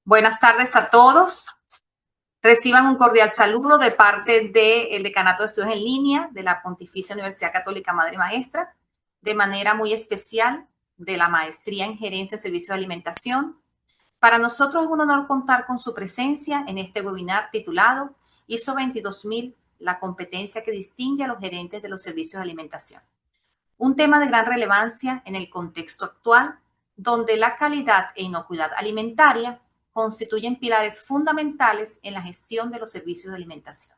Buenas tardes a todos. Reciban un cordial saludo de parte del Decanato de Estudios en Línea de la Pontificia Universidad Católica Madre y Maestra, de manera muy especial de la Maestría en Gerencia de Servicios de Alimentación. Para nosotros es un honor contar con su presencia en este webinar titulado ISO 22000, la competencia que distingue a los gerentes de los servicios de alimentación. Un tema de gran relevancia en el contexto actual, donde la calidad e inocuidad alimentaria constituyen pilares fundamentales en la gestión de los servicios de alimentación.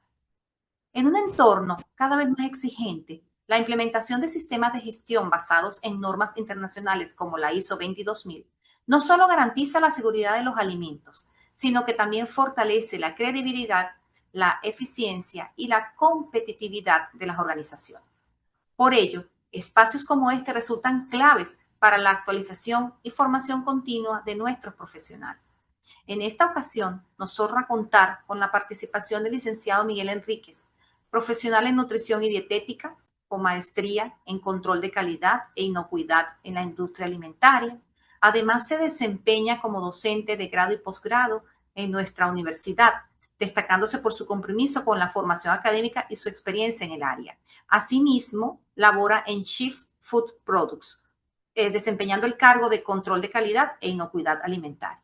En un entorno cada vez más exigente, la implementación de sistemas de gestión basados en normas internacionales como la ISO 22000 no solo garantiza la seguridad de los alimentos, sino que también fortalece la credibilidad, la eficiencia y la competitividad de las organizaciones. Por ello, espacios como este resultan claves para la actualización y formación continua de nuestros profesionales. En esta ocasión, nos honra contar con la participación del licenciado Miguel Enríquez, profesional en nutrición y dietética, con maestría en control de calidad e inocuidad en la industria alimentaria. Además, se desempeña como docente de grado y posgrado en nuestra universidad, destacándose por su compromiso con la formación académica y su experiencia en el área. Asimismo, labora en Chief Food Products, desempeñando el cargo de control de calidad e inocuidad alimentaria.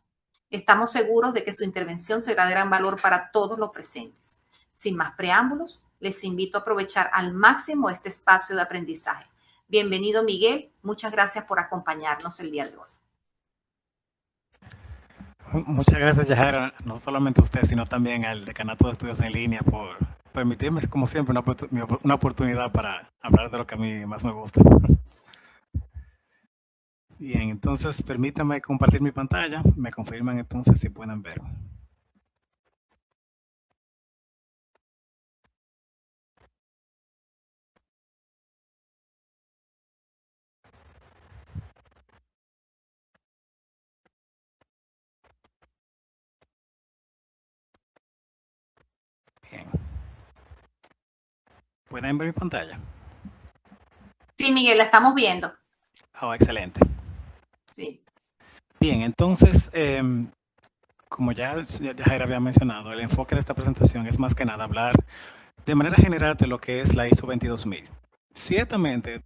Estamos seguros de que su intervención será de gran valor para todos los presentes. Sin más preámbulos, les invito a aprovechar al máximo este espacio de aprendizaje. Bienvenido, Miguel. Muchas gracias por acompañarnos el día de hoy. Muchas gracias, Yajaira, no solamente a usted, sino también al Decanato de Estudios en Línea por permitirme, como siempre, una oportunidad para hablar de lo que a mí más me gusta. Bien, entonces permítanme compartir mi pantalla. Me confirman entonces si pueden ver. Bien. ¿Pueden ver mi pantalla? Sí, Miguel, la estamos viendo. Oh, excelente. Sí. Bien, entonces, como ya Jair había mencionado, el enfoque de esta presentación es más que nada hablar de manera general de lo que es la ISO 22000. Ciertamente,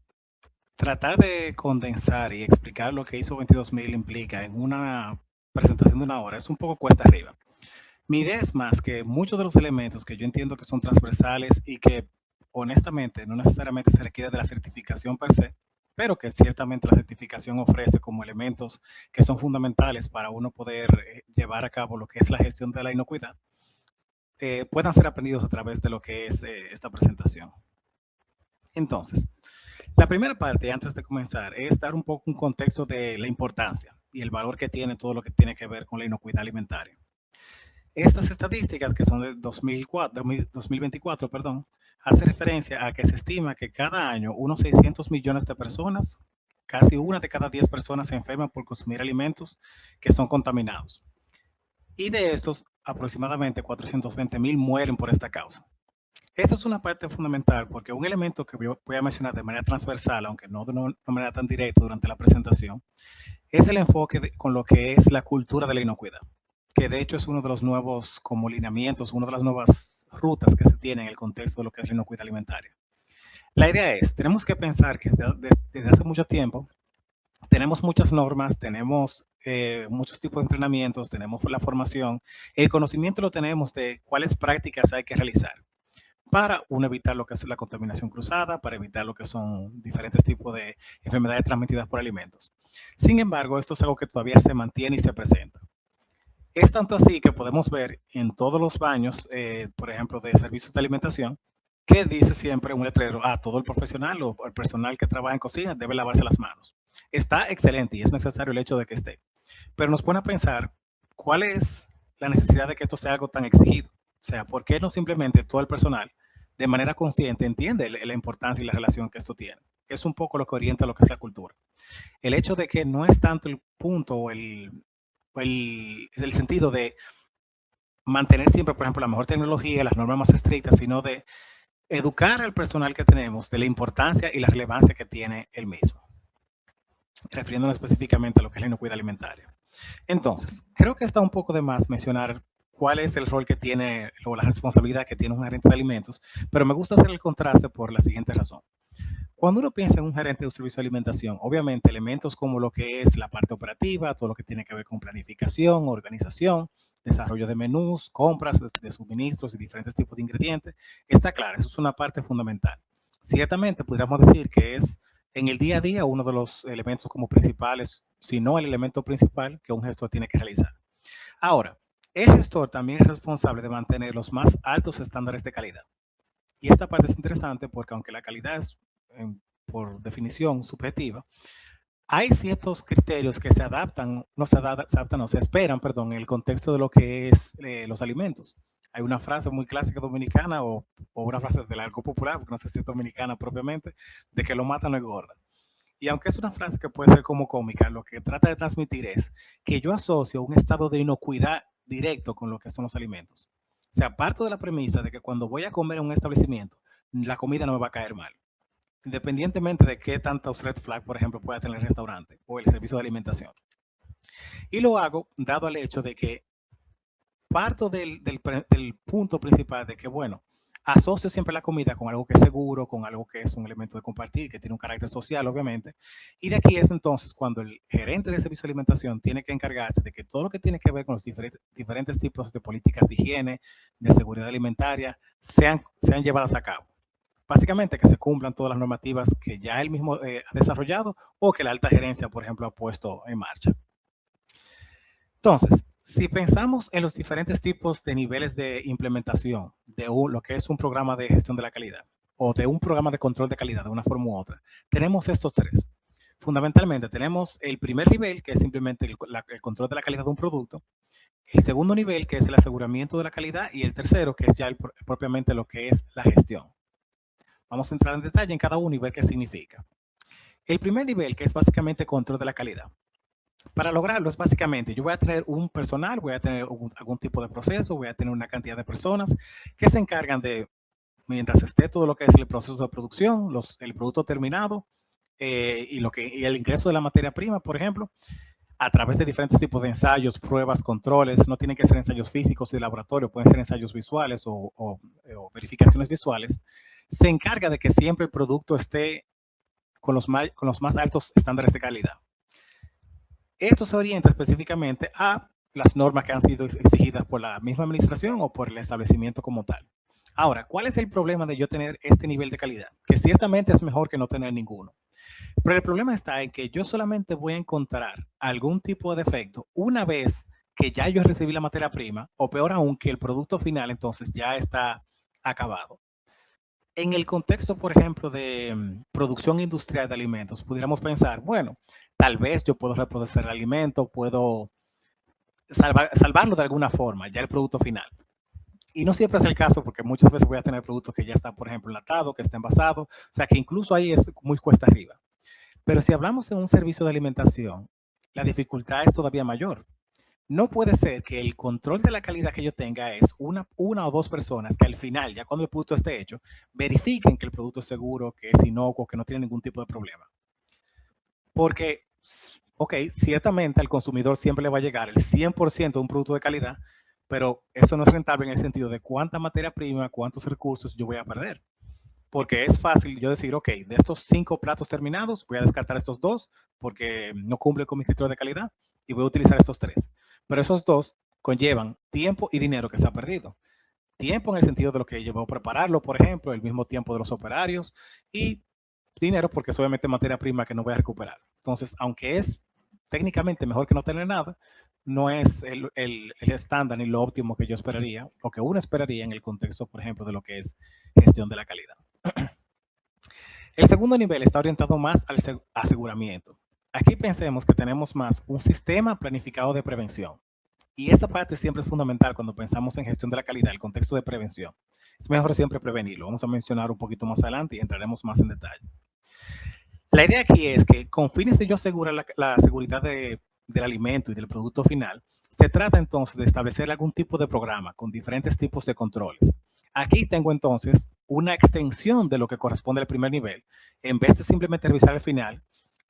tratar de condensar y explicar lo que ISO 22000 implica en una presentación de una hora es un poco cuesta arriba. Mi idea es más que muchos de los elementos que yo entiendo que son transversales y que honestamente no necesariamente se requiere de la certificación per se, pero que ciertamente la certificación ofrece como elementos que son fundamentales para uno poder llevar a cabo lo que es la gestión de la inocuidad, puedan ser aprendidos a través de lo que es esta presentación. Entonces, la primera parte, antes de comenzar, es dar un poco un contexto de la importancia y el valor que tiene todo lo que tiene que ver con la inocuidad alimentaria. Estas estadísticas, que son de 2024, hace referencia a que se estima que cada año unos 600 millones de personas, casi una de cada 10 personas se enferman por consumir alimentos que son contaminados. Y de estos, aproximadamente 420,000 mueren por esta causa. Esta es una parte fundamental porque un elemento que voy a mencionar de manera transversal, aunque no de una manera tan directa durante la presentación, es el enfoque con lo que es la cultura de la inocuidad, que de hecho es uno de los nuevos como lineamientos, una de las nuevas rutas que se tiene en el contexto de lo que es la inocuidad alimentaria. La idea es, tenemos que pensar que desde hace mucho tiempo tenemos muchas normas, tenemos muchos tipos de entrenamientos, tenemos la formación, el conocimiento lo tenemos de cuáles prácticas hay que realizar para uno evitar lo que es la contaminación cruzada, para evitar lo que son diferentes tipos de enfermedades transmitidas por alimentos. Sin embargo, esto es algo que todavía se mantiene y se presenta. Es tanto así que podemos ver en todos los baños, por ejemplo, de servicios de alimentación, que dice siempre un letrero, todo el profesional o el personal que trabaja en cocina debe lavarse las manos. Está excelente y es necesario el hecho de que esté. Pero nos pone a pensar, ¿cuál es la necesidad de que esto sea algo tan exigido? O sea, ¿por qué no simplemente todo el personal de manera consciente entiende la importancia y la relación que esto tiene? Que es un poco lo que orienta lo que es la cultura. El hecho de que no es tanto el punto o el sentido de mantener siempre, por ejemplo, la mejor tecnología, las normas más estrictas, sino de educar al personal que tenemos de la importancia y la relevancia que tiene el mismo, refiriéndonos específicamente a lo que es la inocuidad alimentaria. Entonces, creo que está un poco de más mencionar cuál es el rol que tiene o la responsabilidad que tiene un gerente de alimentos, pero me gusta hacer el contraste por la siguiente razón. Cuando uno piensa en un gerente de un servicio de alimentación, obviamente elementos como lo que es la parte operativa, todo lo que tiene que ver con planificación, organización, desarrollo de menús, compras de suministros y diferentes tipos de ingredientes, está claro, eso es una parte fundamental. Ciertamente podríamos decir que es en el día a día uno de los elementos como principales, si no el elemento principal que un gestor tiene que realizar. Ahora, el gestor también es responsable de mantener los más altos estándares de calidad. Y esta parte es interesante porque aunque la calidad es, por definición, subjetiva, hay ciertos criterios que se adaptan, no se esperan, perdón, en el contexto de lo que es los alimentos. Hay una frase muy clásica dominicana o una frase del algo popular, porque no sé si es dominicana propiamente, de que lo mata no engorda. Y aunque es una frase que puede ser como cómica, lo que trata de transmitir es que yo asocio un estado de inocuidad directo con lo que son los alimentos. O sea, parto de la premisa de que cuando voy a comer en un establecimiento, la comida no me va a caer mal, independientemente de qué tantos red flag, por ejemplo, pueda tener el restaurante o el servicio de alimentación. Y lo hago dado al hecho de que parto del punto principal de que, bueno, asocio siempre la comida con algo que es seguro, con algo que es un elemento de compartir, que tiene un carácter social, obviamente. Y de aquí es entonces cuando el gerente de servicio de alimentación tiene que encargarse de que todo lo que tiene que ver con los diferentes tipos de políticas de higiene, de seguridad alimentaria, sean llevadas a cabo. Básicamente que se cumplan todas las normativas que ya él mismo ha desarrollado o que la alta gerencia, por ejemplo, ha puesto en marcha. Entonces, si pensamos en los diferentes tipos de niveles de implementación de lo que es un programa de gestión de la calidad o de un programa de control de calidad de una forma u otra, tenemos estos tres. Fundamentalmente tenemos el primer nivel, que es simplemente el control de la calidad de un producto, el segundo nivel, que es el aseguramiento de la calidad, y el tercero, que es ya propiamente lo que es la gestión. Vamos a entrar en detalle en cada uno y ver qué significa. El primer nivel, que es básicamente control de la calidad. Para lograrlo es básicamente, yo voy a tener un personal, voy a tener algún tipo de proceso, voy a tener una cantidad de personas que se encargan de, mientras esté todo lo que es el proceso de producción, el producto terminado y el ingreso de la materia prima, por ejemplo, a través de diferentes tipos de ensayos, pruebas, controles, no tienen que ser ensayos físicos de laboratorio, pueden ser ensayos visuales o verificaciones visuales, se encarga de que siempre el producto esté con los más altos estándares de calidad. Esto se orienta específicamente a las normas que han sido exigidas por la misma administración o por el establecimiento como tal. Ahora, ¿cuál es el problema de yo tener este nivel de calidad? Que ciertamente es mejor que no tener ninguno. Pero el problema está en que yo solamente voy a encontrar algún tipo de defecto una vez que ya yo recibí la materia prima, o peor aún, que el producto final entonces ya está acabado. En el contexto, por ejemplo, de producción industrial de alimentos, pudiéramos pensar, bueno, tal vez yo puedo reproducir el alimento, puedo salvarlo de alguna forma, ya el producto final. Y no siempre es el caso porque muchas veces voy a tener productos que ya están, por ejemplo, enlatados, que están envasados, o sea que incluso ahí es muy cuesta arriba. Pero si hablamos de un servicio de alimentación, la dificultad es todavía mayor. No puede ser que el control de la calidad que yo tenga es una o dos personas que al final, ya cuando el producto esté hecho, verifiquen que el producto es seguro, que es inocuo, que no tiene ningún tipo de problema. Porque, ok, ciertamente al consumidor siempre le va a llegar el 100% de un producto de calidad, pero eso no es rentable en el sentido de cuánta materia prima, cuántos recursos yo voy a perder. Porque es fácil yo decir, ok, de estos 5 platos terminados, voy a descartar estos 2 porque no cumplen con mis criterios de calidad y voy a utilizar estos 3. Pero esos 2 conllevan tiempo y dinero que se ha perdido. Tiempo en el sentido de lo que llevó a prepararlo, por ejemplo, el mismo tiempo de los operarios y dinero porque es obviamente materia prima que no voy a recuperar. Entonces, aunque es técnicamente mejor que no tener nada, no es el estándar ni lo óptimo que yo esperaría o que uno esperaría en el contexto, por ejemplo, de lo que es gestión de la calidad. El segundo nivel está orientado más al aseguramiento. Aquí pensemos que tenemos más un sistema planificado de prevención. Y esa parte siempre es fundamental cuando pensamos en gestión de la calidad, el contexto de prevención. Es mejor siempre prevenirlo. Vamos a mencionar un poquito más adelante y entraremos más en detalle. La idea aquí es que con fines de yo asegurar la seguridad del alimento y del producto final, se trata entonces de establecer algún tipo de programa con diferentes tipos de controles. Aquí tengo entonces una extensión de lo que corresponde al primer nivel. En vez de simplemente revisar el final,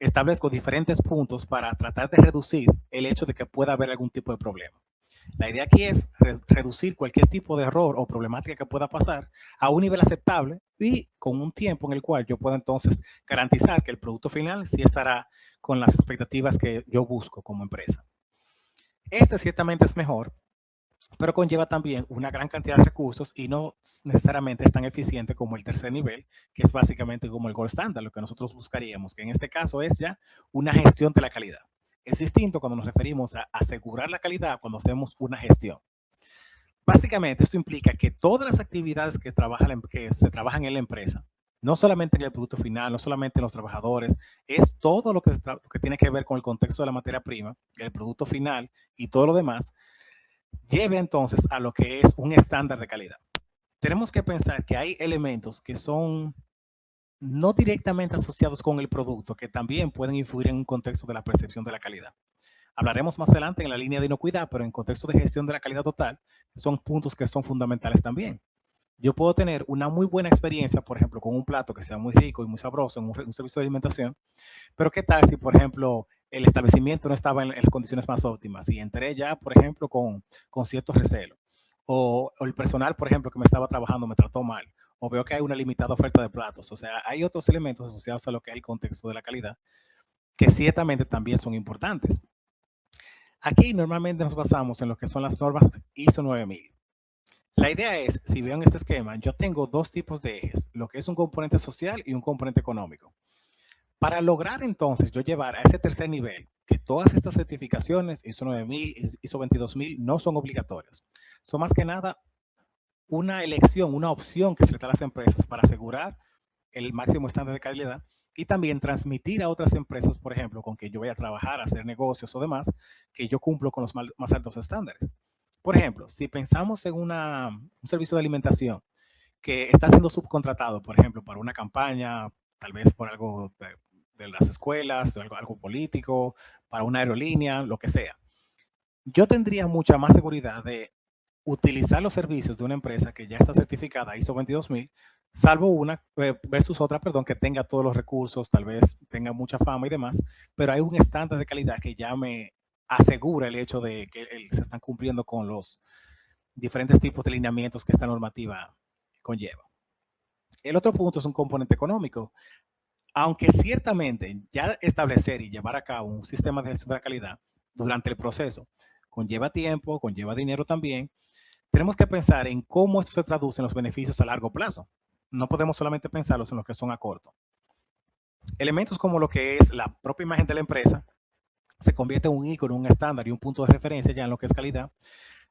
establezco diferentes puntos para tratar de reducir el hecho de que pueda haber algún tipo de problema. La idea aquí es reducir cualquier tipo de error o problemática que pueda pasar a un nivel aceptable y con un tiempo en el cual yo pueda entonces garantizar que el producto final sí estará con las expectativas que yo busco como empresa. Este ciertamente es mejor, pero conlleva también una gran cantidad de recursos y no necesariamente es tan eficiente como el tercer nivel, que es básicamente como el gold standard, lo que nosotros buscaríamos, que en este caso es ya una gestión de la calidad. Es distinto cuando nos referimos a asegurar la calidad cuando hacemos una gestión. Básicamente, esto implica que todas las actividades que se trabajan en la empresa, no solamente en el producto final, no solamente en los trabajadores, es todo lo que tiene que ver con el contexto de la materia prima, el producto final y todo lo demás, lleve entonces a lo que es un estándar de calidad. Tenemos que pensar que hay elementos que son no directamente asociados con el producto, que también pueden influir en un contexto de la percepción de la calidad. Hablaremos más adelante en la línea de inocuidad, pero en contexto de gestión de la calidad total, son puntos que son fundamentales también. Yo puedo tener una muy buena experiencia, por ejemplo, con un plato que sea muy rico y muy sabroso en un servicio de alimentación, pero ¿qué tal si, por ejemplo, el establecimiento no estaba en las condiciones más óptimas y entré ya, por ejemplo, con cierto recelo? O el personal, por ejemplo, que me estaba trabajando me trató mal, o veo que hay una limitada oferta de platos. O sea, hay otros elementos asociados a lo que es el contexto de la calidad que ciertamente también son importantes. Aquí normalmente nos basamos en lo que son las normas ISO 9000. La idea es, si veo este esquema, yo tengo dos tipos de ejes, lo que es un componente social y un componente económico. Para lograr entonces yo llevar a ese tercer nivel, que todas estas certificaciones, ISO 9000, ISO 22000, no son obligatorias. Son más que nada una elección, una opción que se le da a las empresas para asegurar el máximo estándar de calidad y también transmitir a otras empresas, por ejemplo, con que yo vaya a trabajar, a hacer negocios o demás, que yo cumplo con los más altos estándares. Por ejemplo, si pensamos en un servicio de alimentación que está siendo subcontratado, por ejemplo, para una campaña, tal vez por algo de las escuelas, algo político, para una aerolínea, lo que sea. Yo tendría mucha más seguridad de utilizar los servicios de una empresa que ya está certificada ISO 22000, salvo una versus otra, perdón, que tenga todos los recursos, tal vez tenga mucha fama y demás, pero hay un estándar de calidad que ya me asegura el hecho de que se están cumpliendo con los diferentes tipos de lineamientos que esta normativa conlleva. El otro punto es un componente económico. Aunque ciertamente ya establecer y llevar a cabo un sistema de gestión de la calidad durante el proceso conlleva tiempo, conlleva dinero también, tenemos que pensar en cómo eso se traduce en los beneficios a largo plazo. No podemos solamente pensarlos en los que son a corto. Elementos como lo que es la propia imagen de la empresa se convierte en un icono, un estándar y un punto de referencia ya en lo que es calidad.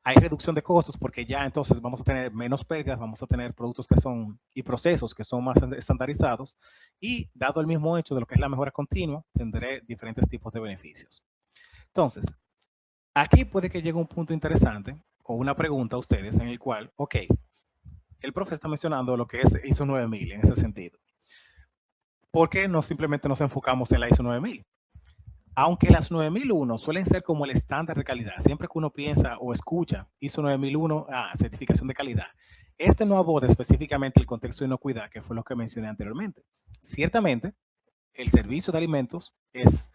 Hay reducción de costos porque ya entonces vamos a tener menos pérdidas, vamos a tener productos que son y procesos que son más estandarizados y dado el mismo hecho de lo que es la mejora continua, tendré diferentes tipos de beneficios. Entonces, aquí puede que llegue un punto interesante o una pregunta a ustedes en el cual, ok, el profe está mencionando lo que es ISO 9000 en ese sentido. ¿Por qué no simplemente nos enfocamos en la ISO 9000? Aunque las 9001 suelen ser como el estándar de calidad, siempre que uno piensa o escucha ISO 9001, certificación de calidad, este no aborda específicamente el contexto de inocuidad, que fue lo que mencioné anteriormente. Ciertamente, el servicio de alimentos es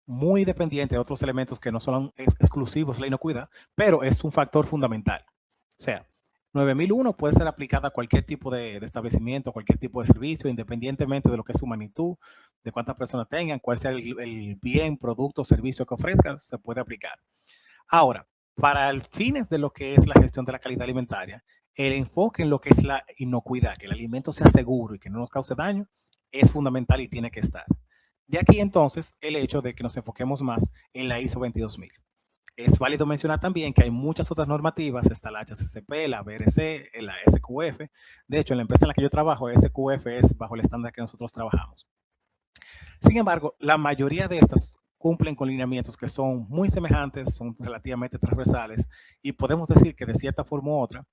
muy dependiente de otros elementos que no son exclusivos de la inocuidad, pero es un factor fundamental. O sea, 9001 puede ser aplicada a cualquier tipo de establecimiento, cualquier tipo de servicio, independientemente de lo que es su magnitud, de cuántas personas tengan, cuál sea el bien, producto o servicio que ofrezcan, se puede aplicar. Ahora, para el fines de lo que es la gestión de la calidad alimentaria, el enfoque en lo que es la inocuidad, que el alimento sea seguro y que no nos cause daño, es fundamental y tiene que estar. De aquí entonces el hecho de que nos enfoquemos más en la ISO 22000. Es válido mencionar también que hay muchas otras normativas, está la HACCP, la BRC, la SQF. De hecho, en la empresa en la que yo trabajo, SQF es bajo el estándar que nosotros trabajamos. Sin embargo, la mayoría de estas cumplen con lineamientos que son muy semejantes, son relativamente transversales y podemos decir que de cierta forma u otra,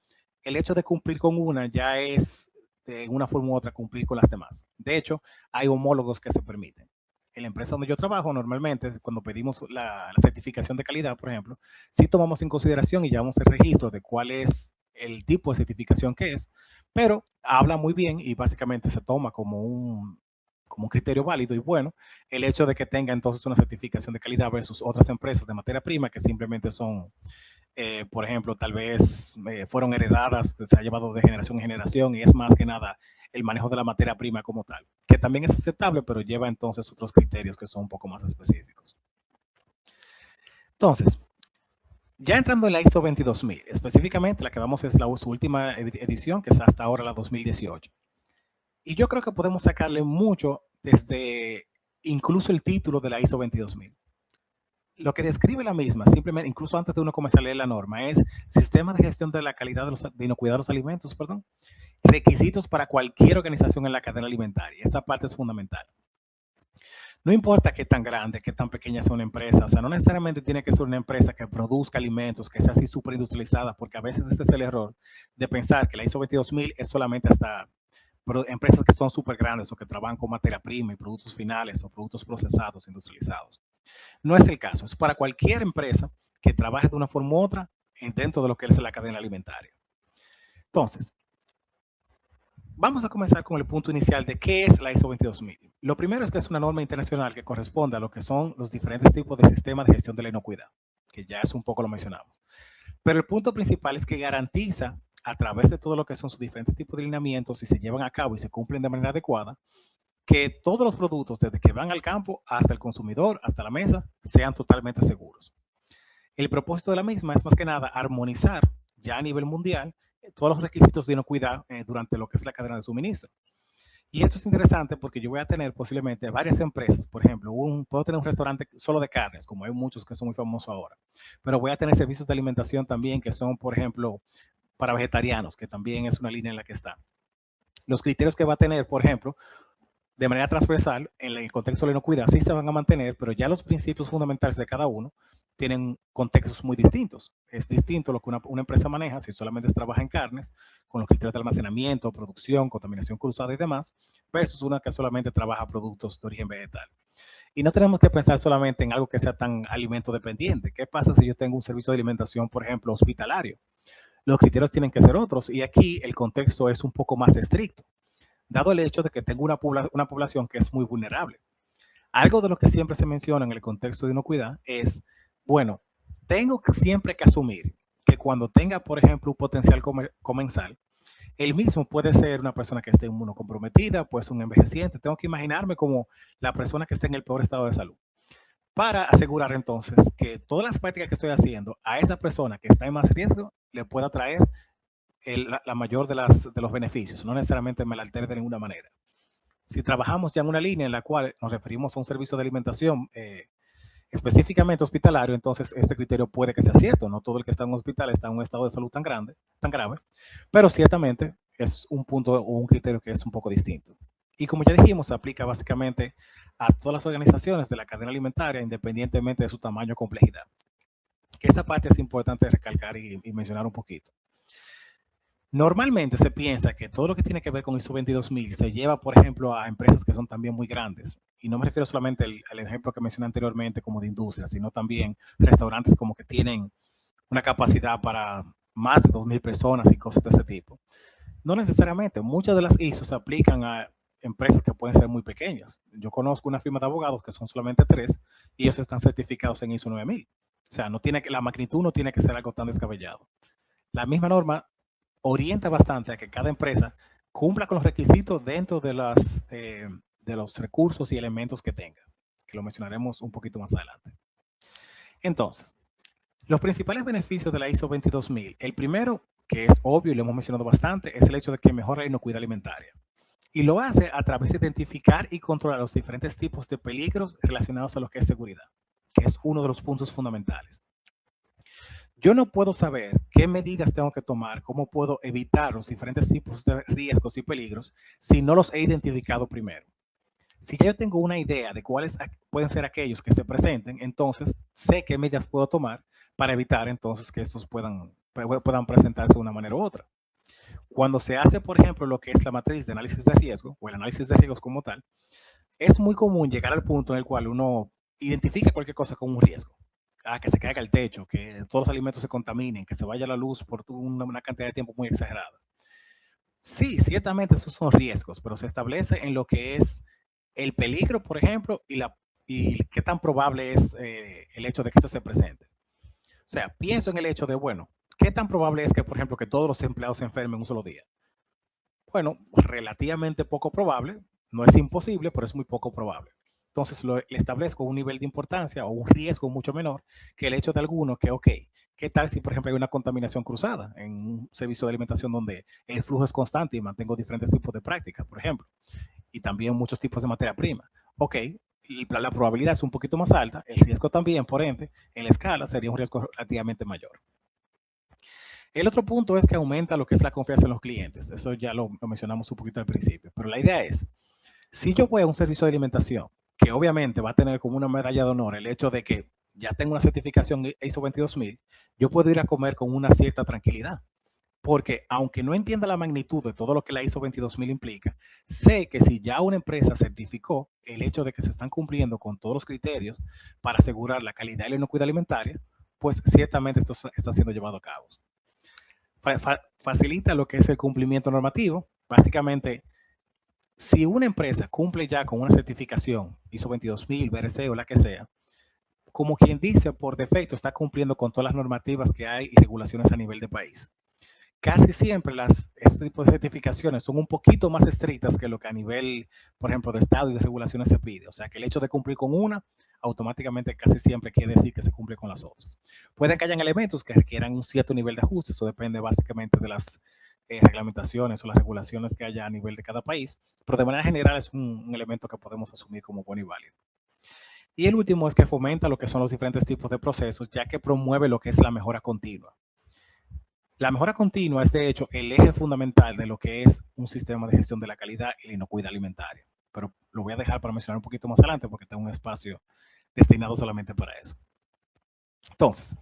el hecho de cumplir con una ya es de una forma u otra cumplir con las demás. De hecho, hay homólogos que se permiten. En la empresa donde yo trabajo, normalmente, cuando pedimos la certificación de calidad, por ejemplo, sí tomamos en consideración y llevamos el registro de cuál es el tipo de certificación que es, pero habla muy bien y básicamente se toma como como un criterio válido y bueno el hecho de que tenga entonces una certificación de calidad versus otras empresas de materia prima que simplemente son, por ejemplo, tal vez fueron heredadas, que se ha llevado de generación en generación y es más que nada el manejo de la materia prima como tal, que también es aceptable, pero lleva entonces otros criterios que son un poco más específicos. Entonces, ya entrando en la ISO 22000, específicamente la que vamos es su última edición, que es hasta ahora la 2018. Y yo creo que podemos sacarle mucho desde incluso el título de la ISO 22000. Lo que describe la misma, simplemente, incluso antes de uno comenzar a leer la norma, es sistema de gestión de la calidad de inocuidad de los alimentos, perdón, requisitos para cualquier organización en la cadena alimentaria. Esa parte es fundamental. No importa qué tan grande, qué tan pequeña sea una empresa, o sea, no necesariamente tiene que ser una empresa que produzca alimentos, que sea así súper industrializada, porque a veces ese es el error de pensar que la ISO 22000 es solamente hasta empresas que son súper grandes o que trabajan con materia prima y productos finales o productos procesados, industrializados. No es el caso, es para cualquier empresa que trabaje de una forma u otra dentro de lo que es la cadena alimentaria. Entonces, vamos a comenzar con el punto inicial de qué es la ISO 22000. Lo primero es que es una norma internacional que corresponde a lo que son los diferentes tipos de sistemas de gestión de la inocuidad, que ya es un poco lo mencionamos. Pero el punto principal es que garantiza a través de todo lo que son sus diferentes tipos de lineamientos, si se llevan a cabo y se cumplen de manera adecuada, que todos los productos, desde que van al campo hasta el consumidor, hasta la mesa, sean totalmente seguros. El propósito de la misma es más que nada armonizar ya a nivel mundial todos los requisitos de inocuidad durante lo que es la cadena de suministro. Y esto es interesante porque yo voy a tener posiblemente varias empresas, por ejemplo, puedo tener un restaurante solo de carnes, como hay muchos que son muy famosos ahora, pero voy a tener servicios de alimentación también que son, por ejemplo, para vegetarianos, que también es una línea en la que está. Los criterios que va a tener, por ejemplo, de manera transversal, en el contexto de la inocuidad, sí se van a mantener, pero ya los principios fundamentales de cada uno tienen contextos muy distintos. Es distinto lo que una empresa maneja si solamente trabaja en carnes, con los criterios de almacenamiento, producción, contaminación cruzada y demás, versus una que solamente trabaja productos de origen vegetal. Y no tenemos que pensar solamente en algo que sea tan alimento dependiente. ¿Qué pasa si yo tengo un servicio de alimentación, por ejemplo, hospitalario? Los criterios tienen que ser otros y aquí el contexto es un poco más estricto, dado el hecho de que tengo una población que es muy vulnerable. Algo de lo que siempre se menciona en el contexto de inocuidad es, bueno, tengo siempre que asumir que cuando tenga, por ejemplo, un potencial comensal, el mismo puede ser una persona que esté inmunocomprometida, puede ser un envejeciente. Tengo que imaginarme como la persona que esté en el peor estado de salud para asegurar entonces que todas las prácticas que estoy haciendo a esa persona que está en más riesgo le pueda traer la mayor de los beneficios, no necesariamente me la altere de ninguna manera. Si trabajamos ya en una línea en la cual nos referimos a un servicio de alimentación específicamente hospitalario, entonces este criterio puede que sea cierto. No todo el que está en un hospital está en un estado de salud tan grave, pero ciertamente es un punto o un criterio que es un poco distinto. Y como ya dijimos, se aplica básicamente a todas las organizaciones de la cadena alimentaria, independientemente de su tamaño o complejidad. Que esa parte es importante recalcar y mencionar un poquito. Normalmente se piensa que todo lo que tiene que ver con ISO 22000 se lleva, por ejemplo, a empresas que son también muy grandes. Y no me refiero solamente al ejemplo que mencioné anteriormente como de industria, sino también restaurantes como que tienen una capacidad para más de 2000 personas y cosas de ese tipo. No necesariamente. Muchas de las ISO se aplican a empresas que pueden ser muy pequeñas. Yo conozco una firma de abogados que son solamente 3 y ellos están certificados en ISO 9000. O sea, la magnitud no tiene que ser algo tan descabellado. La misma norma orienta bastante a que cada empresa cumpla con los requisitos dentro de los recursos y elementos que tenga, que lo mencionaremos un poquito más adelante. Entonces, los principales beneficios de la ISO 22000, el primero, que es obvio y lo hemos mencionado bastante, es el hecho de que mejora la inocuidad alimentaria. Y lo hace a través de identificar y controlar los diferentes tipos de peligros relacionados a lo que es seguridad, que es uno de los puntos fundamentales. Yo no puedo saber qué medidas tengo que tomar, cómo puedo evitar los diferentes tipos de riesgos y peligros si no los he identificado primero. Si ya yo tengo una idea de cuáles pueden ser aquellos que se presenten, entonces sé qué medidas puedo tomar para evitar entonces que estos puedan presentarse de una manera u otra. Cuando se hace, por ejemplo, lo que es la matriz de análisis de riesgo o el análisis de riesgos como tal, es muy común llegar al punto en el cual uno identifica cualquier cosa como un riesgo. Que se caiga el techo, que todos los alimentos se contaminen, que se vaya la luz por una cantidad de tiempo muy exagerada. Sí, ciertamente esos son riesgos, pero se establece en lo que es el peligro, por ejemplo, y qué tan probable es el hecho de que esto se presente. O sea, pienso en el hecho de, bueno, ¿qué tan probable es que, por ejemplo, que todos los empleados se enfermen un solo día? Bueno, relativamente poco probable, no es imposible, pero es muy poco probable. Entonces le establezco un nivel de importancia o un riesgo mucho menor que el hecho de alguno que, ok, ¿qué tal si, por ejemplo, hay una contaminación cruzada en un servicio de alimentación donde el flujo es constante y mantengo diferentes tipos de prácticas, por ejemplo, y también muchos tipos de materia prima? Ok, y la probabilidad es un poquito más alta, el riesgo también, por ende, en la escala sería un riesgo relativamente mayor. El otro punto es que aumenta lo que es la confianza en los clientes. Eso ya lo mencionamos un poquito al principio. Pero la idea es, si yo voy a un servicio de alimentación, que obviamente va a tener como una medalla de honor el hecho de que ya tengo una certificación ISO 22000, yo puedo ir a comer con una cierta tranquilidad. Porque aunque no entienda la magnitud de todo lo que la ISO 22000 implica, sé que si ya una empresa certificó el hecho de que se están cumpliendo con todos los criterios para asegurar la calidad y la inocuidad alimentaria, pues ciertamente esto está siendo llevado a cabo. Facilita lo que es el cumplimiento normativo. Básicamente, si una empresa cumple ya con una certificación ISO 22000, BRC o la que sea, como quien dice, por defecto está cumpliendo con todas las normativas que hay y regulaciones a nivel de país. Casi siempre este tipo de certificaciones son un poquito más estrictas que lo que a nivel, por ejemplo, de estado y de regulaciones se pide. O sea, que el hecho de cumplir con una, automáticamente casi siempre quiere decir que se cumple con las otras. Pueden que hayan elementos que requieran un cierto nivel de ajuste, eso depende básicamente de las reglamentaciones o las regulaciones que haya a nivel de cada país, pero de manera general es un elemento que podemos asumir como bueno y válido. Y el último es que fomenta lo que son los diferentes tipos de procesos, ya que promueve lo que es la mejora continua. La mejora continua es, de hecho, el eje fundamental de lo que es un sistema de gestión de la calidad y la inocuidad alimentaria. Pero lo voy a dejar para mencionar un poquito más adelante porque tengo un espacio destinado solamente para eso. Entonces,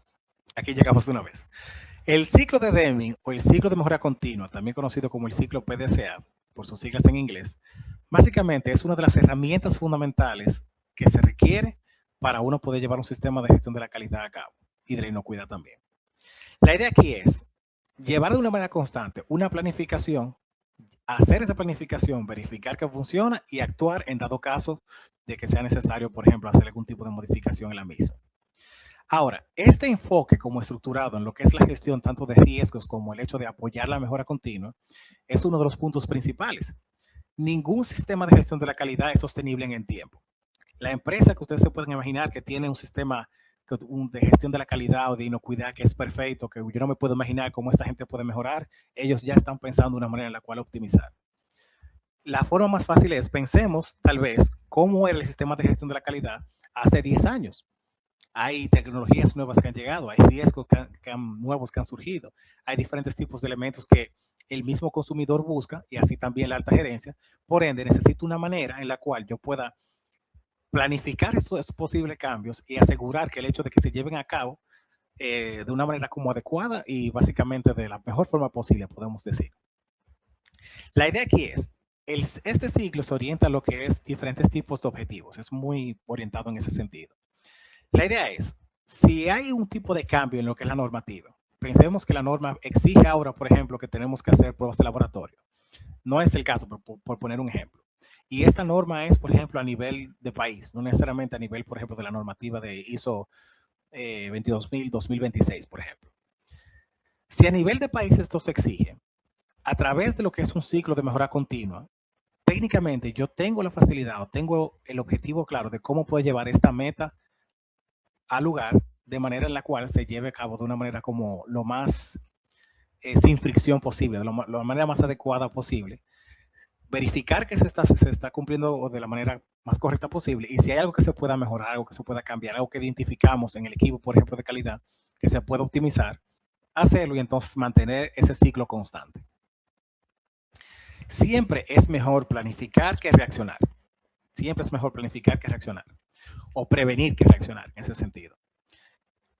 aquí llegamos de una vez. El ciclo de Deming o el ciclo de mejora continua, también conocido como el ciclo PDCA, por sus siglas en inglés, básicamente es una de las herramientas fundamentales que se requiere para uno poder llevar un sistema de gestión de la calidad a cabo y de la inocuidad también. La idea aquí es llevar de una manera constante una planificación, hacer esa planificación, verificar que funciona y actuar en dado caso de que sea necesario, por ejemplo, hacer algún tipo de modificación en la misma. Ahora, este enfoque como estructurado en lo que es la gestión tanto de riesgos como el hecho de apoyar la mejora continua es uno de los puntos principales. Ningún sistema de gestión de la calidad es sostenible en el tiempo. La empresa que ustedes se pueden imaginar que tiene un sistema de gestión de la calidad o de inocuidad que es perfecto, que yo no me puedo imaginar cómo esta gente puede mejorar, ellos ya están pensando de una manera en la cual optimizar. La forma más fácil es, pensemos tal vez cómo era el sistema de gestión de la calidad hace 10 años. Hay tecnologías nuevas que han llegado, hay riesgos nuevos que han surgido, hay diferentes tipos de elementos que el mismo consumidor busca y así también la alta gerencia. Por ende, necesito una manera en la cual yo pueda planificar estos posibles cambios y asegurar que el hecho de que se lleven a cabo de una manera como adecuada y básicamente de la mejor forma posible, podemos decir. La idea aquí es, este ciclo se orienta a lo que es diferentes tipos de objetivos, es muy orientado en ese sentido. La idea es, si hay un tipo de cambio en lo que es la normativa, pensemos que la norma exige ahora, por ejemplo, que tenemos que hacer pruebas de laboratorio. No es el caso, por poner un ejemplo. Y esta norma es, por ejemplo, a nivel de país, no necesariamente a nivel, por ejemplo, de la normativa de ISO 22000-2026, por ejemplo. Si a nivel de país esto se exige, a través de lo que es un ciclo de mejora continua, técnicamente yo tengo la facilidad o tengo el objetivo claro de cómo puedo llevar esta meta al lugar de manera en la cual se lleve a cabo de una manera como lo más sin fricción posible, de la manera más adecuada posible. Verificar que se está cumpliendo de la manera más correcta posible y si hay algo que se pueda mejorar, algo que se pueda cambiar, algo que identificamos en el equipo, por ejemplo, de calidad, que se pueda optimizar, hacerlo y entonces mantener ese ciclo constante. Siempre es mejor planificar que reaccionar. Siempre es mejor planificar que reaccionar. O prevenir que reaccionar en ese sentido.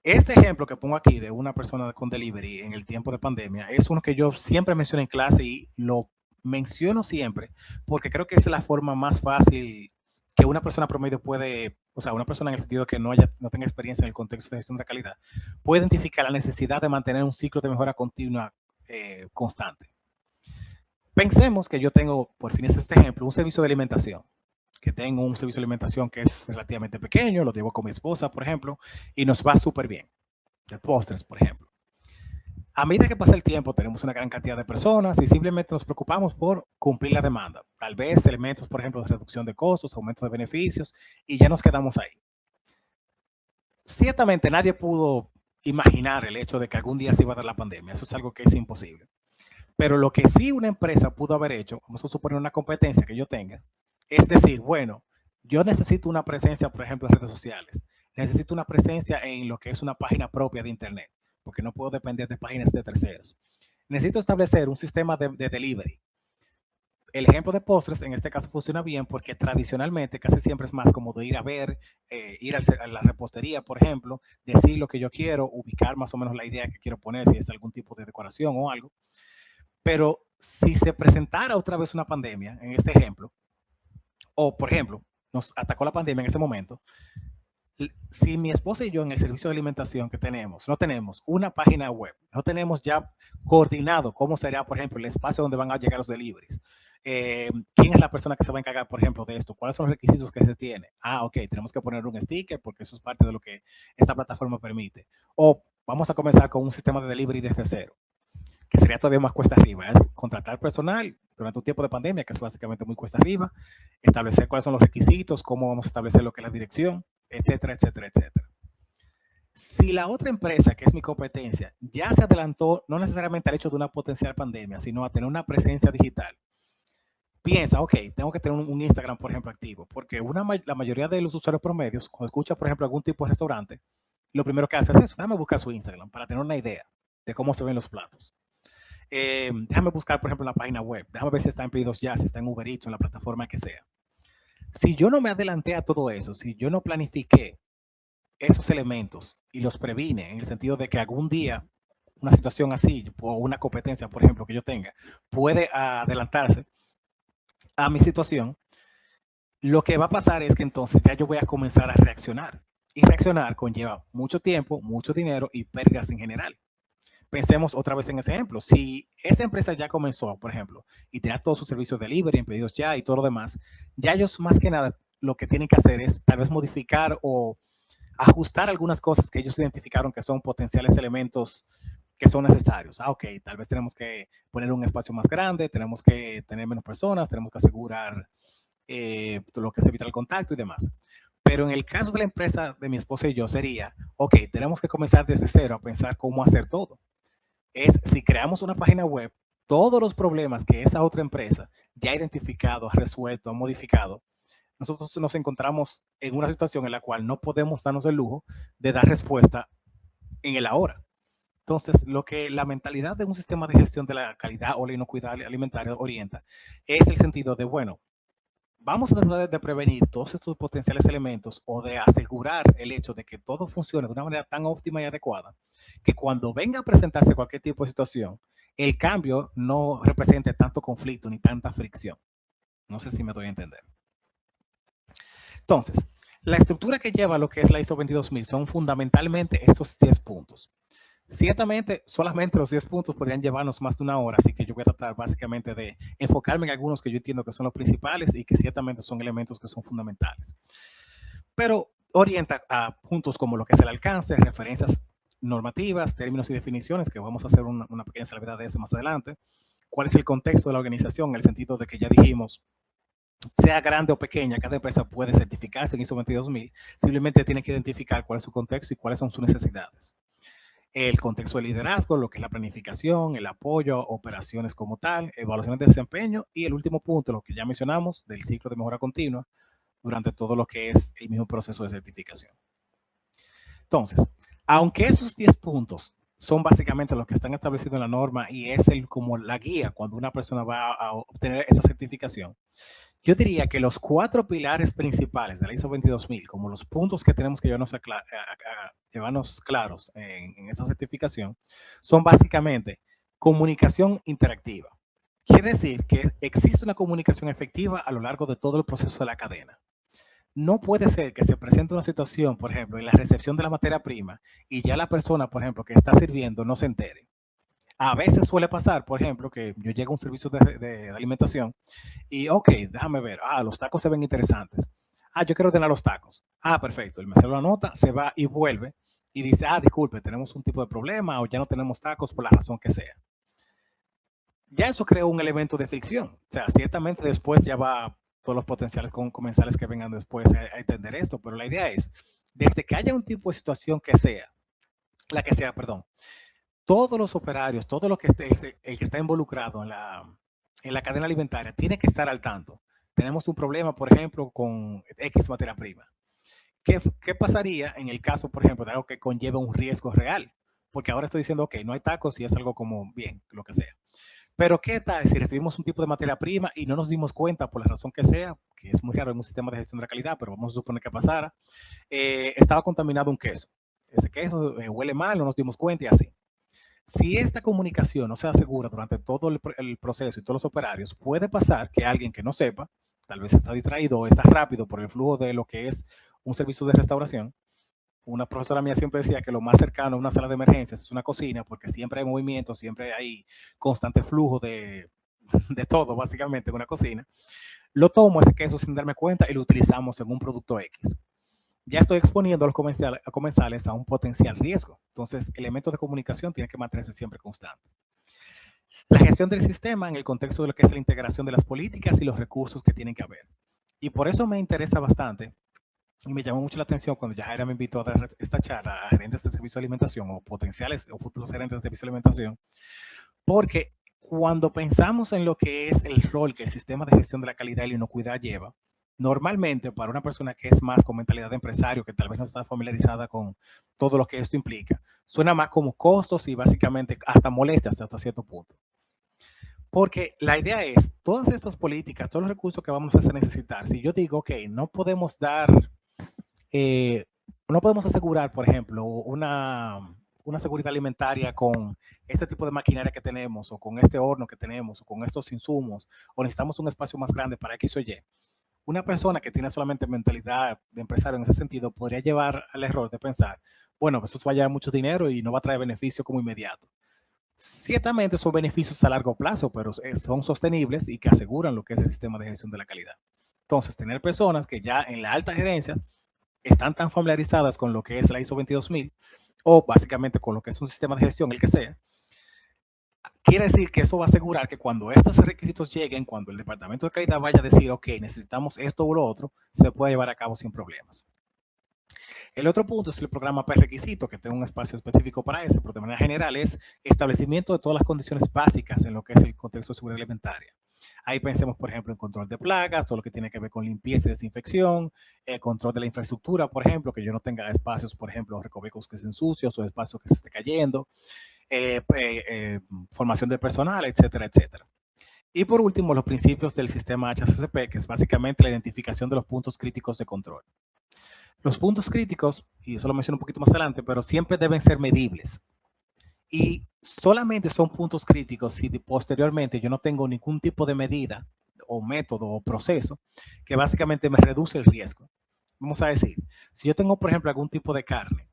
Este ejemplo que pongo aquí de una persona con delivery en el tiempo de pandemia es uno que yo siempre menciono en clase y lo menciono siempre porque creo que es la forma más fácil que una persona promedio puede, o sea, una persona en el sentido que no tenga experiencia en el contexto de gestión de calidad, puede identificar la necesidad de mantener un ciclo de mejora continua constante. Pensemos que yo tengo, por fines de este ejemplo, un servicio de alimentación. que tengo un servicio de alimentación que es relativamente pequeño, lo llevo con mi esposa, por ejemplo, y nos va súper bien, de postres, por ejemplo. A medida que pasa el tiempo, tenemos una gran cantidad de personas y simplemente nos preocupamos por cumplir la demanda. Tal vez elementos, por ejemplo, de reducción de costos, aumento de beneficios, y ya nos quedamos ahí. Ciertamente nadie pudo imaginar el hecho de que algún día se iba a dar la pandemia. Eso es algo que es imposible. Pero lo que sí una empresa pudo haber hecho, vamos a suponer una competencia que yo tenga, es decir, bueno, yo necesito una presencia, por ejemplo, en redes sociales. Necesito una presencia en lo que es una página propia de Internet, porque no puedo depender de páginas de terceros. Necesito establecer un sistema de delivery. El ejemplo de postres en este caso funciona bien porque tradicionalmente casi siempre es más como de ir a ver, ir a la repostería, por ejemplo, decir lo que yo quiero, ubicar más o menos la idea que quiero poner, si es algún tipo de decoración o algo. Pero si se presentara otra vez una pandemia, en este ejemplo, o por ejemplo, nos atacó la pandemia en ese momento, si mi esposa y yo en el servicio de alimentación que tenemos, no tenemos una página web, no tenemos ya coordinado cómo será, por ejemplo, el espacio donde van a llegar los deliveries, quién es la persona que se va a encargar, por ejemplo, de esto, cuáles son los requisitos que se tiene. Ah, ok, tenemos que poner un sticker porque eso es parte de lo que esta plataforma permite. O vamos a comenzar con un sistema de delivery desde cero, que sería todavía más cuesta arriba, es contratar personal durante un tiempo de pandemia, que es básicamente muy cuesta arriba, establecer cuáles son los requisitos, cómo vamos a establecer lo que es la dirección, etcétera, etcétera, etcétera. Si la otra empresa, que es mi competencia, ya se adelantó no necesariamente al hecho de una potencial pandemia, sino a tener una presencia digital, piensa, ok, tengo que tener un Instagram, por ejemplo, activo, porque la mayoría de los usuarios promedios, cuando escucha, por ejemplo, algún tipo de restaurante, lo primero que hace es eso, déjame buscar su Instagram para tener una idea de cómo se ven los platos. Déjame buscar, por ejemplo, en la página web, déjame ver si está en Pedidos Ya, si está en Uber Eats, en la plataforma que sea. Si yo no me adelanté a todo eso, si yo no planifiqué esos elementos y los previne en el sentido de que algún día una situación así o una competencia, por ejemplo, que yo tenga, puede adelantarse a mi situación, lo que va a pasar es que entonces ya yo voy a comenzar a reaccionar. Y reaccionar conlleva mucho tiempo, mucho dinero y pérdidas en general. Pensemos otra vez en ese ejemplo. Si esa empresa ya comenzó, por ejemplo, y tenía todos sus servicios de delivery, en pedidos ya y todo lo demás, ya ellos más que nada lo que tienen que hacer es tal vez modificar o ajustar algunas cosas que ellos identificaron que son potenciales elementos que son necesarios. Ah, ok, tal vez tenemos que poner un espacio más grande, tenemos que tener menos personas, tenemos que asegurar lo que es evitar el contacto y demás. Pero en el caso de la empresa de mi esposa y yo sería, ok, tenemos que comenzar desde cero a pensar cómo hacer todo. Es si creamos una página web, todos los problemas que esa otra empresa ya ha identificado, ha resuelto, ha modificado, nosotros nos encontramos en una situación en la cual no podemos darnos el lujo de dar respuesta en el ahora. Entonces, lo que la mentalidad de un sistema de gestión de la calidad o la inocuidad alimentaria orienta es el sentido de, bueno, vamos a tratar de prevenir todos estos potenciales elementos o de asegurar el hecho de que todo funcione de una manera tan óptima y adecuada que cuando venga a presentarse cualquier tipo de situación, el cambio no represente tanto conflicto ni tanta fricción. No sé si me doy a entender. Entonces, la estructura que lleva lo que es la ISO 22000 son fundamentalmente estos 10 puntos. Ciertamente, solamente los 10 puntos podrían llevarnos más de una hora, así que yo voy a tratar básicamente de enfocarme en algunos que yo entiendo que son los principales y que ciertamente son elementos que son fundamentales. Pero orienta a puntos como lo que es el alcance, referencias normativas, términos y definiciones, que vamos a hacer una pequeña salvedad de eso más adelante. ¿Cuál es el contexto de la organización? En el sentido de que ya dijimos, sea grande o pequeña, cada empresa puede certificarse en ISO 22000, simplemente tiene que identificar cuál es su contexto y cuáles son sus necesidades. El contexto de liderazgo, lo que es la planificación, el apoyo, operaciones como tal, evaluaciones de desempeño y el último punto, lo que ya mencionamos, del ciclo de mejora continua durante todo lo que es el mismo proceso de certificación. Entonces, aunque esos 10 puntos son básicamente los que están establecidos en la norma y es como la guía cuando una persona va a obtener esa certificación, yo diría que los 4 pilares principales de la ISO 22000, como los puntos que tenemos que llevarnos claros en esa certificación, son básicamente comunicación interactiva. Quiere decir que existe una comunicación efectiva a lo largo de todo el proceso de la cadena. No puede ser que se presente una situación, por ejemplo, en la recepción de la materia prima y ya la persona, por ejemplo, que está sirviendo no se entere. A veces suele pasar, por ejemplo, que yo llego a un servicio de alimentación y, ok, déjame ver, los tacos se ven interesantes. Yo quiero ordenar los tacos. Perfecto, el mesero lo anota, se va y vuelve y dice, disculpe, tenemos un tipo de problema o ya no tenemos tacos por la razón que sea. Ya eso creó un elemento de fricción. O sea, ciertamente después ya va todos los potenciales comensales que vengan después a entender esto, pero la idea es, desde que haya un tipo de situación que sea, la que sea, perdón, todos los operarios, todo lo que esté, el que está involucrado en la cadena alimentaria, tiene que estar al tanto. Tenemos un problema, por ejemplo, con X materia prima. ¿Qué pasaría en el caso, por ejemplo, de algo que conlleva un riesgo real? Porque ahora estoy diciendo, ok, no hay tacos y es algo como bien, lo que sea. Pero ¿qué tal si recibimos un tipo de materia prima y no nos dimos cuenta por la razón que sea, que es muy raro en un sistema de gestión de la calidad, pero vamos a suponer que pasara, estaba contaminado un queso. Ese queso huele mal, no nos dimos cuenta y así. Si esta comunicación no se asegura durante todo el proceso y todos los operarios, puede pasar que alguien que no sepa, tal vez está distraído o está rápido por el flujo de lo que es un servicio de restauración. Una profesora mía siempre decía que lo más cercano a una sala de emergencias es una cocina, porque siempre hay movimiento, siempre hay constante flujo de todo, básicamente, en una cocina. Lo tomo ese queso sin darme cuenta y lo utilizamos en un producto X. Ya estoy exponiendo a los comensales a un potencial riesgo. Entonces, elementos de comunicación tienen que mantenerse siempre constantes. La gestión del sistema en el contexto de lo que es la integración de las políticas y los recursos que tienen que haber. Y por eso me interesa bastante y me llamó mucho la atención cuando Yajaira me invitó a dar esta charla a gerentes de servicio de alimentación o potenciales o futuros gerentes de servicio de alimentación, porque cuando pensamos en lo que es el rol que el sistema de gestión de la calidad y la inocuidad lleva, normalmente para una persona que es más con mentalidad de empresario, que tal vez no está familiarizada con todo lo que esto implica, suena más como costos y básicamente hasta molestias hasta cierto punto. Porque la idea es, todas estas políticas, todos los recursos que vamos a necesitar, si yo digo, ok, no podemos dar, no podemos asegurar, por ejemplo, una seguridad alimentaria con este tipo de maquinaria que tenemos, o con este horno que tenemos, o con estos insumos, o necesitamos un espacio más grande para X o Y. Una persona que tiene solamente mentalidad de empresario en ese sentido podría llevar al error de pensar, bueno, pues eso va a llevar mucho dinero y no va a traer beneficio como inmediato. Ciertamente son beneficios a largo plazo, pero son sostenibles y que aseguran lo que es el sistema de gestión de la calidad. Entonces, tener personas que ya en la alta gerencia están tan familiarizadas con lo que es la ISO 22000 o básicamente con lo que es un sistema de gestión, el que sea, quiere decir que eso va a asegurar que cuando estos requisitos lleguen, cuando el departamento de calidad vaya a decir, ok, necesitamos esto o lo otro, se puede llevar a cabo sin problemas. El otro punto es el programa prerequisito, que tengo un espacio específico para ese, pero de manera general es establecimiento de todas las condiciones básicas en lo que es el contexto de seguridad alimentaria. Ahí pensemos, por ejemplo, en control de plagas, todo lo que tiene que ver con limpieza y desinfección, control de la infraestructura, por ejemplo, que yo no tenga espacios, por ejemplo, recovecos que estén sucios o espacios que se esté cayendo, formación del personal, etcétera, etcétera. Y por último, los principios del sistema HACCP, que es básicamente la identificación de los puntos críticos de control. Los puntos críticos, y eso lo menciono un poquito más adelante, pero siempre deben ser medibles. Y solamente son puntos críticos si posteriormente yo no tengo ningún tipo de medida o método o proceso que básicamente me reduce el riesgo. Vamos a decir, si yo tengo, por ejemplo, algún tipo de carne,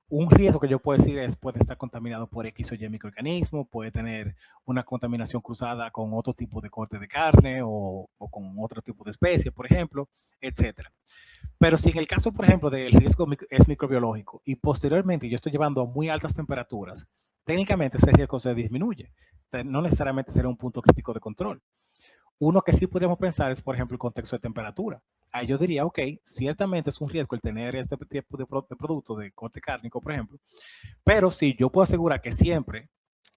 un riesgo que yo puedo decir es puede estar contaminado por X o Y microorganismo, puede tener una contaminación cruzada con otro tipo de corte de carne o con otro tipo de especie, por ejemplo, etcétera. Pero si en el caso, por ejemplo, del riesgo es microbiológico y posteriormente yo estoy llevando a muy altas temperaturas, técnicamente ese riesgo se disminuye. No necesariamente será un punto crítico de control. Uno que sí podríamos pensar es, por ejemplo, el contexto de temperatura. Ahí yo diría, ok, ciertamente es un riesgo el tener este tipo de producto de corte cárnico, por ejemplo, pero si yo puedo asegurar que siempre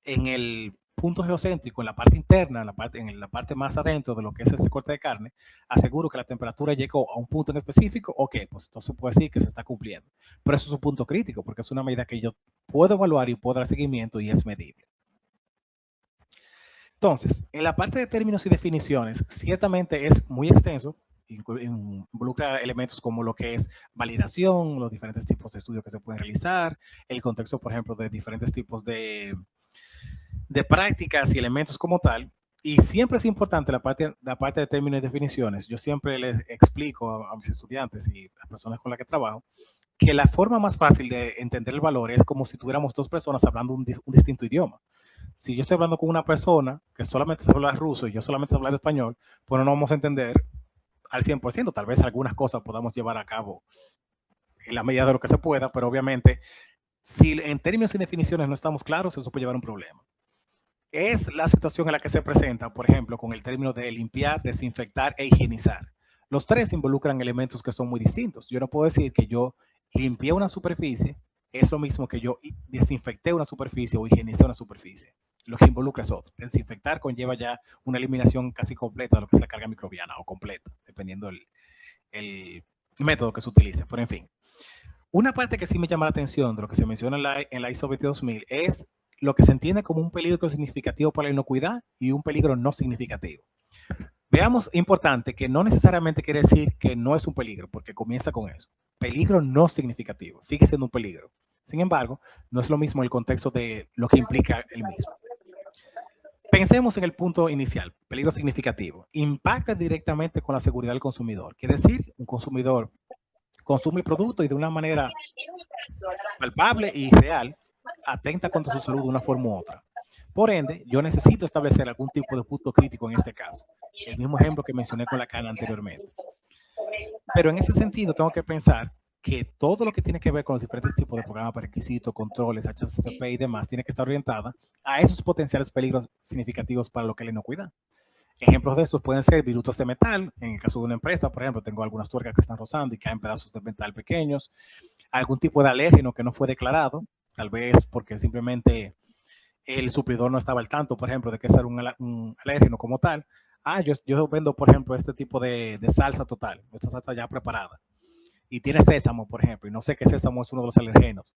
en el punto geocéntrico, en la parte interna, en la parte más adentro de lo que es ese corte de carne, aseguro que la temperatura llegó a un punto en específico, ok, pues entonces puedo decir que se está cumpliendo. Pero eso es un punto crítico, porque es una medida que yo puedo evaluar y puedo dar seguimiento y es medible. Entonces, en la parte de términos y definiciones, ciertamente es muy extenso, involucra elementos como lo que es validación, los diferentes tipos de estudios que se pueden realizar, el contexto, por ejemplo, de diferentes tipos de prácticas y elementos como tal. Y siempre es importante la parte de términos y definiciones. Yo siempre les explico a mis estudiantes y a las personas con las que trabajo que la forma más fácil de entender el valor es como si tuviéramos dos personas hablando un distinto idioma. Si yo estoy hablando con una persona que solamente sabe hablar ruso y yo solamente sé hablar español, pues no nos vamos a entender al 100%. Tal vez algunas cosas podamos llevar a cabo en la medida de lo que se pueda, pero obviamente, si en términos y definiciones no estamos claros, eso puede llevar a un problema. Es la situación en la que se presenta, por ejemplo, con el término de limpiar, desinfectar e higienizar. Los tres involucran elementos que son muy distintos. Yo no puedo decir que yo limpié una superficie, es lo mismo que yo desinfecté una superficie o higienicé una superficie. Lo que involucra es otro. Desinfectar conlleva ya una eliminación casi completa de lo que es la carga microbiana o completa, dependiendo el método que se utilice. Pero en fin, una parte que sí me llama la atención de lo que se menciona en la ISO 22000 es lo que se entiende como un peligro significativo para la inocuidad y un peligro no significativo. Veamos, importante, que no necesariamente quiere decir que no es un peligro, porque comienza con eso. Peligro no significativo, sigue siendo un peligro. Sin embargo, no es lo mismo el contexto de lo que implica el mismo. Pensemos en el punto inicial, peligro significativo. Impacta directamente con la seguridad del consumidor. Quiere decir, un consumidor consume el producto y de una manera palpable y real atenta contra su salud de una forma u otra. Por ende, yo necesito establecer algún tipo de punto crítico en este caso. El mismo ejemplo que mencioné con la cana anteriormente. Pero en ese sentido tengo que pensar que todo lo que tiene que ver con los diferentes tipos de programas para requisitos, controles, HACCP y demás, tiene que estar orientada a esos potenciales peligros significativos para lo que es la inocuidad. Ejemplos de estos pueden ser virutas de metal. En el caso de una empresa, por ejemplo, tengo algunas tuercas que están rozando y caen pedazos de metal pequeños. Algún tipo de alérgeno que no fue declarado, tal vez porque simplemente el suplidor no estaba al tanto, por ejemplo, de que ser un alérgeno como tal. Yo vendo, por ejemplo, este tipo de salsa total, esta salsa ya preparada, y tiene sésamo, por ejemplo, y no sé que sésamo es uno de los alergenos.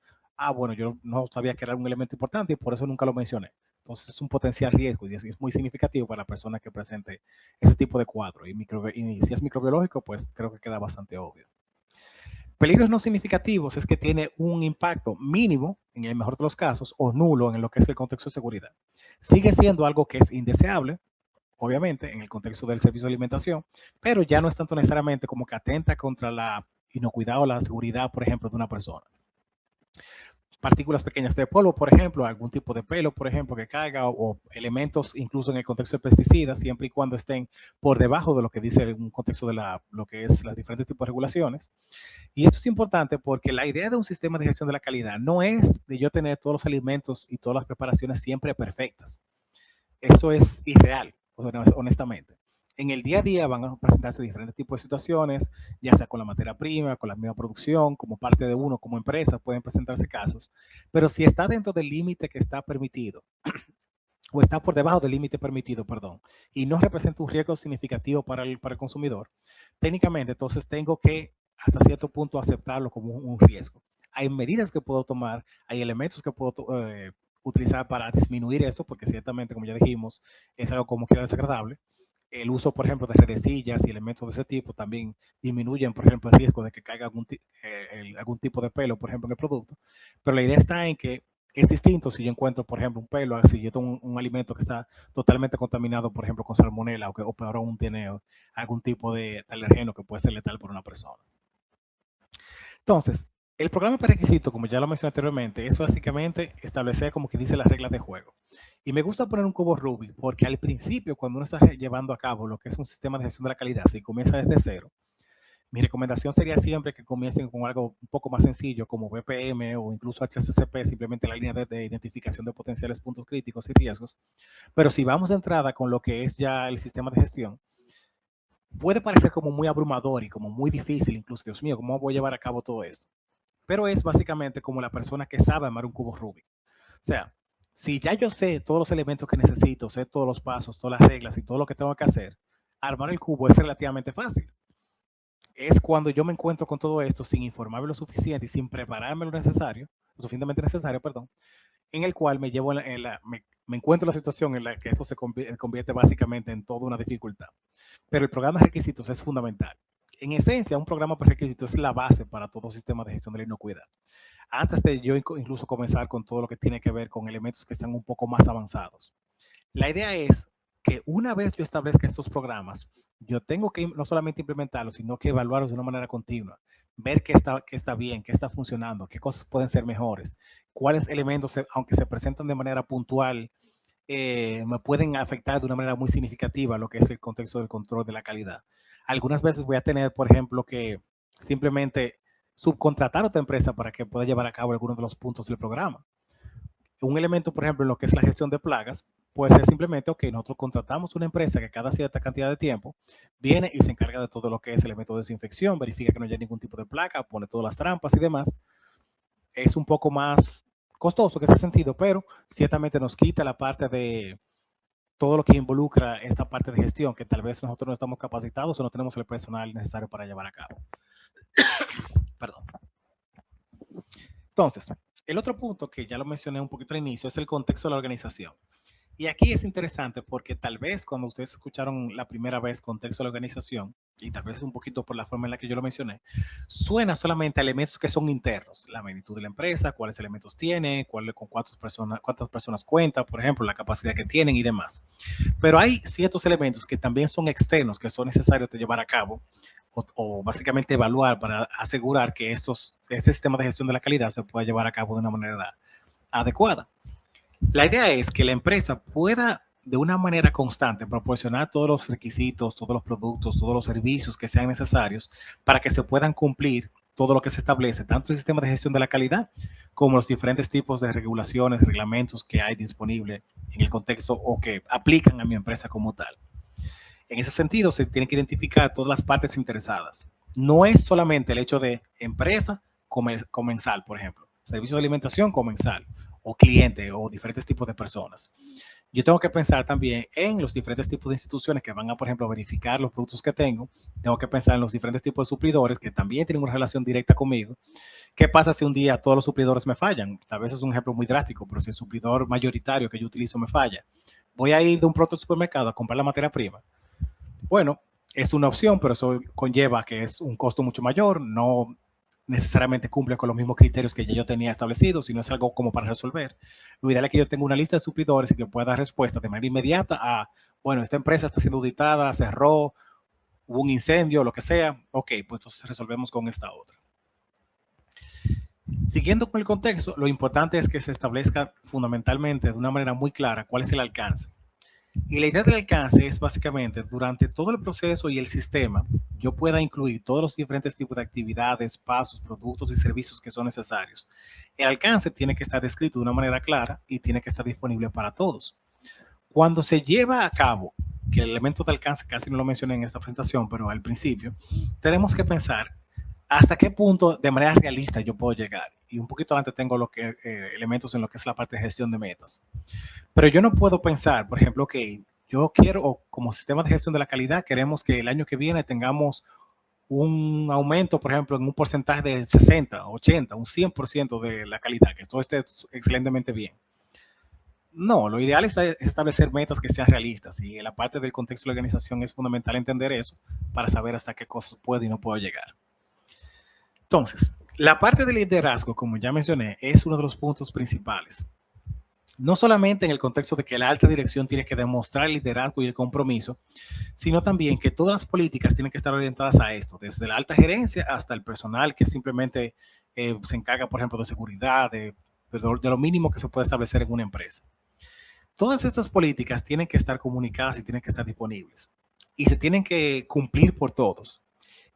Bueno, yo no sabía que era un elemento importante y por eso nunca lo mencioné. Entonces es un potencial riesgo y es muy significativo para la persona que presente ese tipo de cuadro. Y si es microbiológico, pues creo que queda bastante obvio. Peligros no significativos es que tiene un impacto mínimo, en el mejor de los casos, o nulo en lo que es el contexto de seguridad. Sigue siendo algo que es indeseable, obviamente, en el contexto del servicio de alimentación, pero ya no es tanto necesariamente como que atenta contra la inocuidad o la seguridad, por ejemplo, de una persona. Partículas pequeñas de polvo, por ejemplo, algún tipo de pelo, por ejemplo, que caiga, o elementos incluso en el contexto de pesticidas, siempre y cuando estén por debajo de lo que dice un contexto de lo que es las diferentes tipos de regulaciones. Y esto es importante porque la idea de un sistema de gestión de la calidad no es de yo tener todos los alimentos y todas las preparaciones siempre perfectas. Eso es irreal, honestamente. En el día a día van a presentarse diferentes tipos de situaciones, ya sea con la materia prima, con la misma producción, como parte de uno, como empresa, pueden presentarse casos. Pero si está dentro del límite que está permitido, o está por debajo del límite permitido, perdón, y no representa un riesgo significativo para el consumidor, técnicamente entonces tengo que hasta cierto punto aceptarlo como un riesgo. Hay medidas que puedo tomar, hay elementos que puedo utilizar para disminuir esto, porque ciertamente, como ya dijimos, es algo como que era desagradable. El uso, por ejemplo, de redecillas y elementos de ese tipo también disminuyen, por ejemplo, el riesgo de que caiga algún tipo de pelo, por ejemplo, en el producto. Pero la idea está en que es distinto si yo encuentro, por ejemplo, un pelo, si yo tengo un alimento que está totalmente contaminado, por ejemplo, con salmonela, o peor aún tiene algún tipo de alergeno que puede ser letal para una persona. Entonces, el programa prerequisito, como ya lo mencioné anteriormente, es básicamente establecer, como que dice, las reglas de juego. Y me gusta poner un cubo Rubik porque al principio, cuando uno está llevando a cabo lo que es un sistema de gestión de la calidad, si comienza desde cero, mi recomendación sería siempre que comiencen con algo un poco más sencillo como BPM o incluso HACCP, simplemente la línea de identificación de potenciales puntos críticos y riesgos. Pero si vamos de entrada con lo que es ya el sistema de gestión, puede parecer como muy abrumador y como muy difícil, incluso, Dios mío, ¿cómo voy a llevar a cabo todo esto? Pero es básicamente como la persona que sabe armar un cubo Rubik. O sea, si ya yo sé todos los elementos que necesito, sé todos los pasos, todas las reglas y todo lo que tengo que hacer, armar el cubo es relativamente fácil. Es cuando yo me encuentro con todo esto sin informarme lo suficiente y sin prepararme lo necesario, lo suficientemente necesario, perdón, en el cual me llevo me encuentro en la situación en la que esto se convierte básicamente en toda una dificultad. Pero el programa de requisitos es fundamental. En esencia, un programa de requisitos es la base para todo sistema de gestión de la inocuidad. Antes de yo incluso comenzar con todo lo que tiene que ver con elementos que están un poco más avanzados. La idea es que una vez yo establezca estos programas, yo tengo que no solamente implementarlos, sino que evaluarlos de una manera continua, ver qué está bien, qué está funcionando, qué cosas pueden ser mejores, cuáles elementos, aunque se presentan de manera puntual, me pueden afectar de una manera muy significativa lo que es el contexto del control de la calidad. Algunas veces voy a tener, por ejemplo, que simplemente subcontratar a otra empresa para que pueda llevar a cabo algunos de los puntos del programa. Un elemento, por ejemplo, en lo que es la gestión de plagas, puede ser simplemente, ok, nosotros contratamos una empresa que cada cierta cantidad de tiempo viene y se encarga de todo lo que es el método de desinfección, verifica que no haya ningún tipo de plaga, pone todas las trampas y demás. Es un poco más costoso en ese sentido, pero ciertamente nos quita la parte de todo lo que involucra esta parte de gestión, que tal vez nosotros no estamos capacitados o no tenemos el personal necesario para llevar a cabo. Perdón. Entonces, el otro punto que ya lo mencioné un poquito al inicio es el contexto de la organización. Y aquí es interesante porque tal vez cuando ustedes escucharon la primera vez contexto de la organización, y tal vez un poquito por la forma en la que yo lo mencioné, suena solamente a elementos que son internos, la magnitud de la empresa, cuáles elementos tiene, con cuántas personas cuenta, por ejemplo, la capacidad que tienen y demás. Pero hay ciertos elementos que también son externos, que son necesarios de llevar a cabo o básicamente evaluar para asegurar que este sistema de gestión de la calidad se pueda llevar a cabo de una manera adecuada. La idea es que la empresa pueda de una manera constante proporcionar todos los requisitos, todos los productos, todos los servicios que sean necesarios para que se puedan cumplir todo lo que se establece, tanto el sistema de gestión de la calidad como los diferentes tipos de regulaciones, reglamentos que hay disponibles en el contexto o que aplican a mi empresa como tal. En ese sentido, se tiene que identificar todas las partes interesadas. No es solamente el hecho de empresa comensal, por ejemplo, servicio de alimentación comensal, o cliente, o diferentes tipos de personas. Yo tengo que pensar también en los diferentes tipos de instituciones que van a, por ejemplo, verificar los productos que tengo. Tengo que pensar en los diferentes tipos de suplidores que también tienen una relación directa conmigo. ¿Qué pasa si un día todos los suplidores me fallan? Tal vez es un ejemplo muy drástico, pero si el suplidor mayoritario que yo utilizo me falla, voy a ir de un pronto al supermercado a comprar la materia prima. Bueno, es una opción, pero eso conlleva que es un costo mucho mayor, no necesariamente cumple con los mismos criterios que ya yo tenía establecidos, sino es algo como para resolver. Lo ideal es que yo tenga una lista de suplidores y que pueda dar respuesta de manera inmediata a, bueno, esta empresa está siendo auditada, cerró, hubo un incendio, lo que sea, ok, pues entonces resolvemos con esta otra. Siguiendo con el contexto, lo importante es que se establezca fundamentalmente de una manera muy clara cuál es el alcance. Y la idea del alcance es básicamente durante todo el proceso y el sistema, yo pueda incluir todos los diferentes tipos de actividades, pasos, productos y servicios que son necesarios. El alcance tiene que estar descrito de una manera clara y tiene que estar disponible para todos. Cuando se lleva a cabo, que el elemento de alcance casi no lo mencioné en esta presentación, pero al principio, tenemos que pensar hasta qué punto de manera realista yo puedo llegar. Y un poquito antes tengo elementos en lo que es la parte de gestión de metas. Pero yo no puedo pensar, por ejemplo, que yo quiero, o como sistema de gestión de la calidad, queremos que el año que viene tengamos un aumento, por ejemplo, en un porcentaje de 60, 80, un 100% de la calidad, que todo esté excelentemente bien. No, lo ideal es establecer metas que sean realistas y en la parte del contexto de la organización es fundamental entender eso para saber hasta qué cosas puedo y no puedo llegar. Entonces, la parte del liderazgo, como ya mencioné, es uno de los puntos principales. No solamente en el contexto de que la alta dirección tiene que demostrar el liderazgo y el compromiso, sino también que todas las políticas tienen que estar orientadas a esto, desde la alta gerencia hasta el personal que simplemente se encarga, por ejemplo, de seguridad, de lo mínimo que se puede establecer en una empresa. Todas estas políticas tienen que estar comunicadas y tienen que estar disponibles y se tienen que cumplir por todos.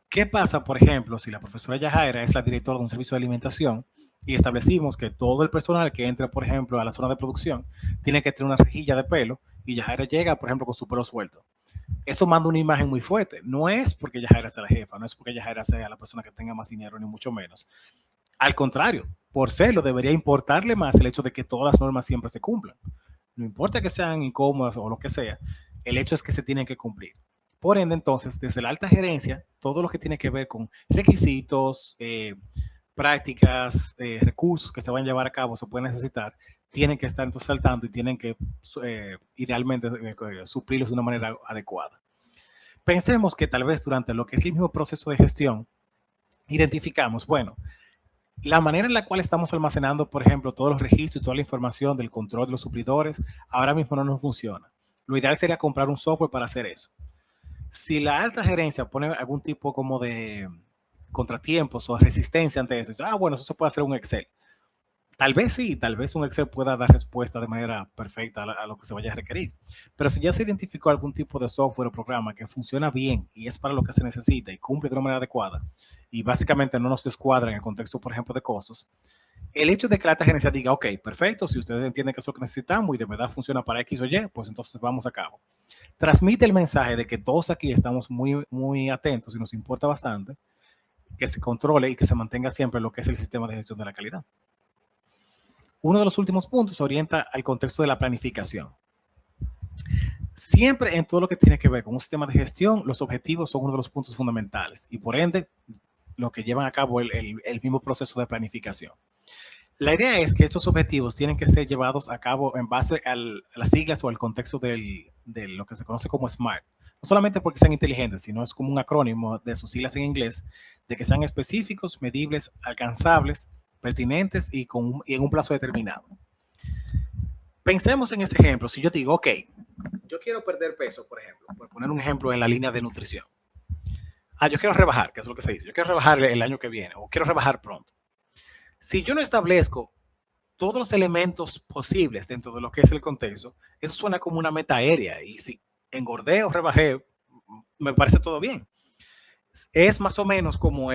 ¿Qué pasa, por ejemplo, si la profesora Yajaira es la directora de un servicio de alimentación y establecimos que todo el personal que entra, por ejemplo, a la zona de producción tiene que tener una rejilla de pelo y Yajaira llega, por ejemplo, con su pelo suelto? Eso manda una imagen muy fuerte. No es porque Yajaira sea la jefa, no es porque Yajaira sea la persona que tenga más dinero, ni mucho menos. Al contrario, por serlo, debería importarle más el hecho de que todas las normas siempre se cumplan. No importa que sean incómodas o lo que sea, el hecho es que se tienen que cumplir. Por ende, entonces, desde la alta gerencia, todo lo que tiene que ver con requisitos, prácticas, recursos que se van a llevar a cabo, se pueden necesitar, tienen que estar entonces al tanto y tienen que idealmente suplirlos de una manera adecuada. Pensemos que tal vez durante lo que es el mismo proceso de gestión, identificamos, bueno, la manera en la cual estamos almacenando, por ejemplo, todos los registros y toda la información del control de los suplidores, ahora mismo no nos funciona. Lo ideal sería comprar un software para hacer eso. Si la alta gerencia pone algún tipo como de contratiempos o resistencia ante eso, dice, bueno, eso se puede hacer en un Excel. Tal vez sí, tal vez un Excel pueda dar respuesta de manera perfecta a lo que se vaya a requerir. Pero si ya se identificó algún tipo de software o programa que funciona bien y es para lo que se necesita y cumple de una manera adecuada, y básicamente no nos descuadra en el contexto, por ejemplo, de costos, el hecho de que la alta gerencia diga, ok, perfecto, si ustedes entienden que es lo que necesitamos y de verdad funciona para X o Y, pues entonces vamos a cabo. Transmite el mensaje de que todos aquí estamos muy atentos y nos importa bastante que se controle y que se mantenga siempre lo que es el sistema de gestión de la calidad. Uno de los últimos puntos orienta al contexto de la planificación. Siempre en todo lo que tiene que ver con un sistema de gestión, los objetivos son uno de los puntos fundamentales y por ende lo que llevan a cabo el mismo proceso de planificación. La idea es que estos objetivos tienen que ser llevados a cabo en base a las siglas o al contexto de lo que se conoce como SMART. No solamente porque sean inteligentes, sino es como un acrónimo de sus siglas en inglés, de que sean específicos, medibles, alcanzables, pertinentes y en un plazo determinado. Pensemos en ese ejemplo. Si yo digo, ok, yo quiero perder peso, por ejemplo, por poner un ejemplo en la línea de nutrición. Yo quiero rebajar, que es lo que se dice. Yo quiero rebajar el año que viene o quiero rebajar pronto. Si yo no establezco todos los elementos posibles dentro de lo que es el contexto, eso suena como una meta aérea. Y si engordé o rebajé, me parece todo bien. Es más o menos como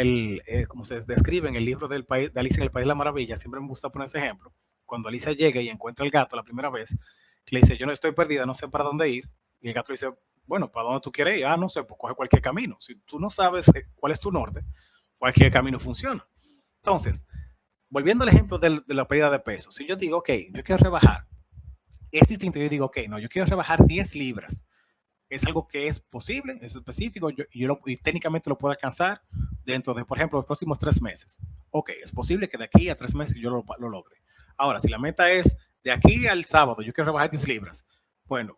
como se describe en el libro de Alicia en el País de la Maravilla. Siempre me gusta poner ese ejemplo. Cuando Alicia llega y encuentra el gato la primera vez, que le dice, yo no estoy perdida, no sé para dónde ir. Y el gato le dice, bueno, ¿para dónde tú quieres ir? No sé, pues coge cualquier camino. Si tú no sabes cuál es tu norte, cualquier camino funciona. Entonces, volviendo al ejemplo de la pérdida de peso, si yo digo, ok, yo quiero rebajar, es distinto. Yo digo, ok, no, yo quiero rebajar 10 libras. Es algo que es posible, es específico, y técnicamente lo puedo alcanzar dentro de, por ejemplo, los próximos 3 meses. Ok, es posible que de aquí a 3 meses yo lo logre. Ahora, si la meta es de aquí al sábado, yo quiero rebajar 10 libras, bueno,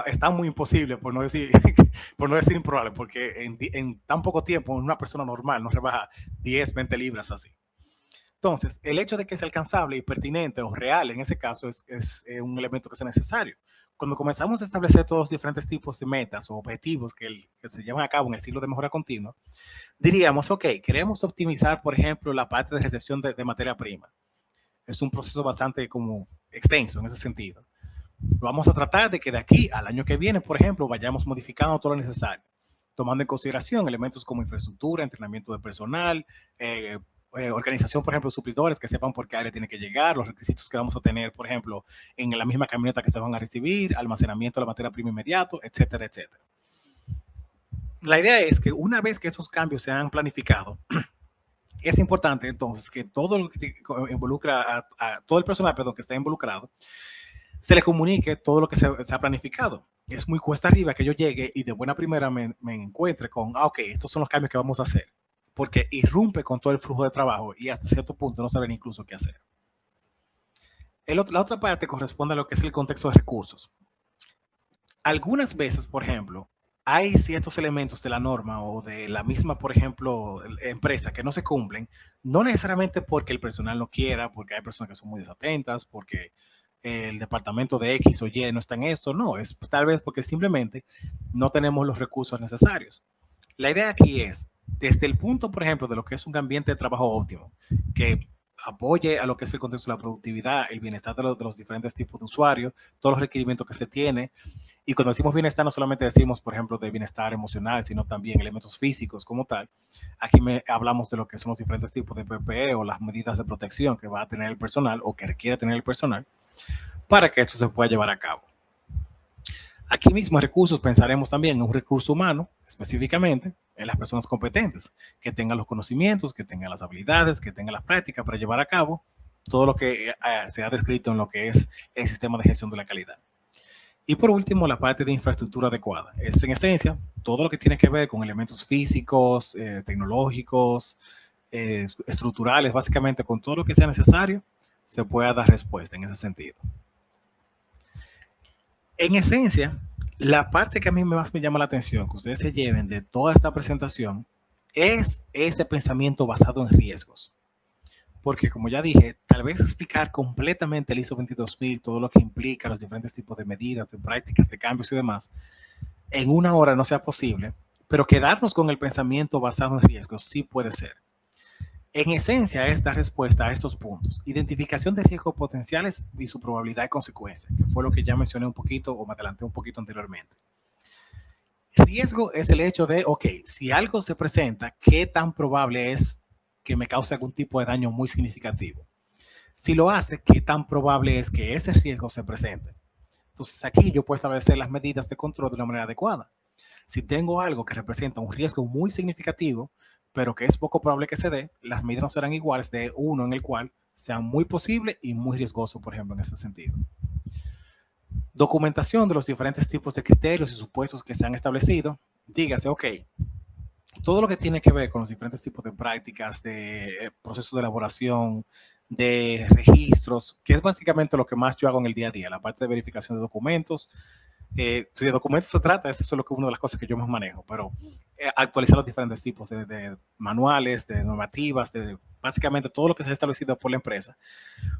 está muy imposible, por no decir, por no decir improbable, porque en tan poco tiempo una persona normal no rebaja 10, 20 libras así. Entonces, el hecho de que sea alcanzable y pertinente o real en ese caso es un elemento que es necesario. Cuando comenzamos a establecer todos los diferentes tipos de metas o objetivos que se llevan a cabo en el ciclo de mejora continua, diríamos, ok, queremos optimizar, por ejemplo, la parte de recepción de materia prima. Es un proceso bastante como extenso en ese sentido. Vamos a tratar de que de aquí al año que viene, por ejemplo, vayamos modificando todo lo necesario, tomando en consideración elementos como infraestructura, entrenamiento de personal, organización, por ejemplo, de suplidores que sepan por qué área tiene que llegar, los requisitos que vamos a tener, por ejemplo, en la misma camioneta que se van a recibir, almacenamiento de la materia prima inmediato, etcétera, etcétera. La idea es que una vez que esos cambios se han planificado, es importante entonces que todo lo que involucra a todo el personal, perdón, que está involucrado, se le comunique todo lo que se ha planificado. Es muy cuesta arriba que yo llegue y de buena primera me encuentre con, ok, estos son los cambios que vamos a hacer, porque irrumpe con todo el flujo de trabajo y hasta cierto punto no saben incluso qué hacer. La otra parte corresponde a lo que es el contexto de recursos. Algunas veces, por ejemplo, hay ciertos elementos de la norma o de la misma, por ejemplo, empresa que no se cumplen, no necesariamente porque el personal no quiera, porque hay personas que son muy desatentas, porque el departamento de X o Y no está en esto, no, es tal vez porque simplemente no tenemos los recursos necesarios. La idea aquí es, desde el punto, por ejemplo, de lo que es un ambiente de trabajo óptimo, que apoye a lo que es el contexto de la productividad, el bienestar de los diferentes tipos de usuarios, todos los requerimientos que se tiene. Y cuando decimos bienestar, no solamente decimos, por ejemplo, de bienestar emocional, sino también elementos físicos como tal. Aquí hablamos de lo que son los diferentes tipos de PPE o las medidas de protección que va a tener el personal o que requiere tener el personal para que esto se pueda llevar a cabo. Aquí mismo en recursos pensaremos también en un recurso humano, específicamente en las personas competentes, que tengan los conocimientos, que tengan las habilidades, que tengan las prácticas para llevar a cabo todo lo que se ha descrito en lo que es el sistema de gestión de la calidad. Y por último, la parte de infraestructura adecuada. Es en esencia todo lo que tiene que ver con elementos físicos, tecnológicos, estructurales, básicamente con todo lo que sea necesario, se pueda dar respuesta en ese sentido. En esencia, la parte que a mí más me llama la atención, que ustedes se lleven de toda esta presentación, es ese pensamiento basado en riesgos. Porque como ya dije, tal vez explicar completamente el ISO 22000, todo lo que implica los diferentes tipos de medidas, de prácticas, de cambios y demás, en una hora no sea posible, pero quedarnos con el pensamiento basado en riesgos sí puede ser. En esencia, es dar respuesta a estos puntos. Identificación de riesgos potenciales y su probabilidad de consecuencia, que fue lo que ya mencioné un poquito o me adelanté un poquito anteriormente. Riesgo es el hecho de, ok, si algo se presenta, ¿qué tan probable es que me cause algún tipo de daño muy significativo? Si lo hace, ¿qué tan probable es que ese riesgo se presente? Entonces aquí yo puedo establecer las medidas de control de una manera adecuada. Si tengo algo que representa un riesgo muy significativo, pero que es poco probable que se dé, las medidas no serán iguales de uno en el cual sea muy posible y muy riesgoso, por ejemplo, en ese sentido. Documentación de los diferentes tipos de criterios y supuestos que se han establecido. Dígase, ok, todo lo que tiene que ver con los diferentes tipos de prácticas, de procesos de elaboración, de registros, que es básicamente lo que más yo hago en el día a día, la parte de verificación de documentos. Si de documentos se trata, eso es lo que una de las cosas que yo más manejo, pero actualizar los diferentes tipos de manuales, de normativas, de básicamente todo lo que se ha establecido por la empresa.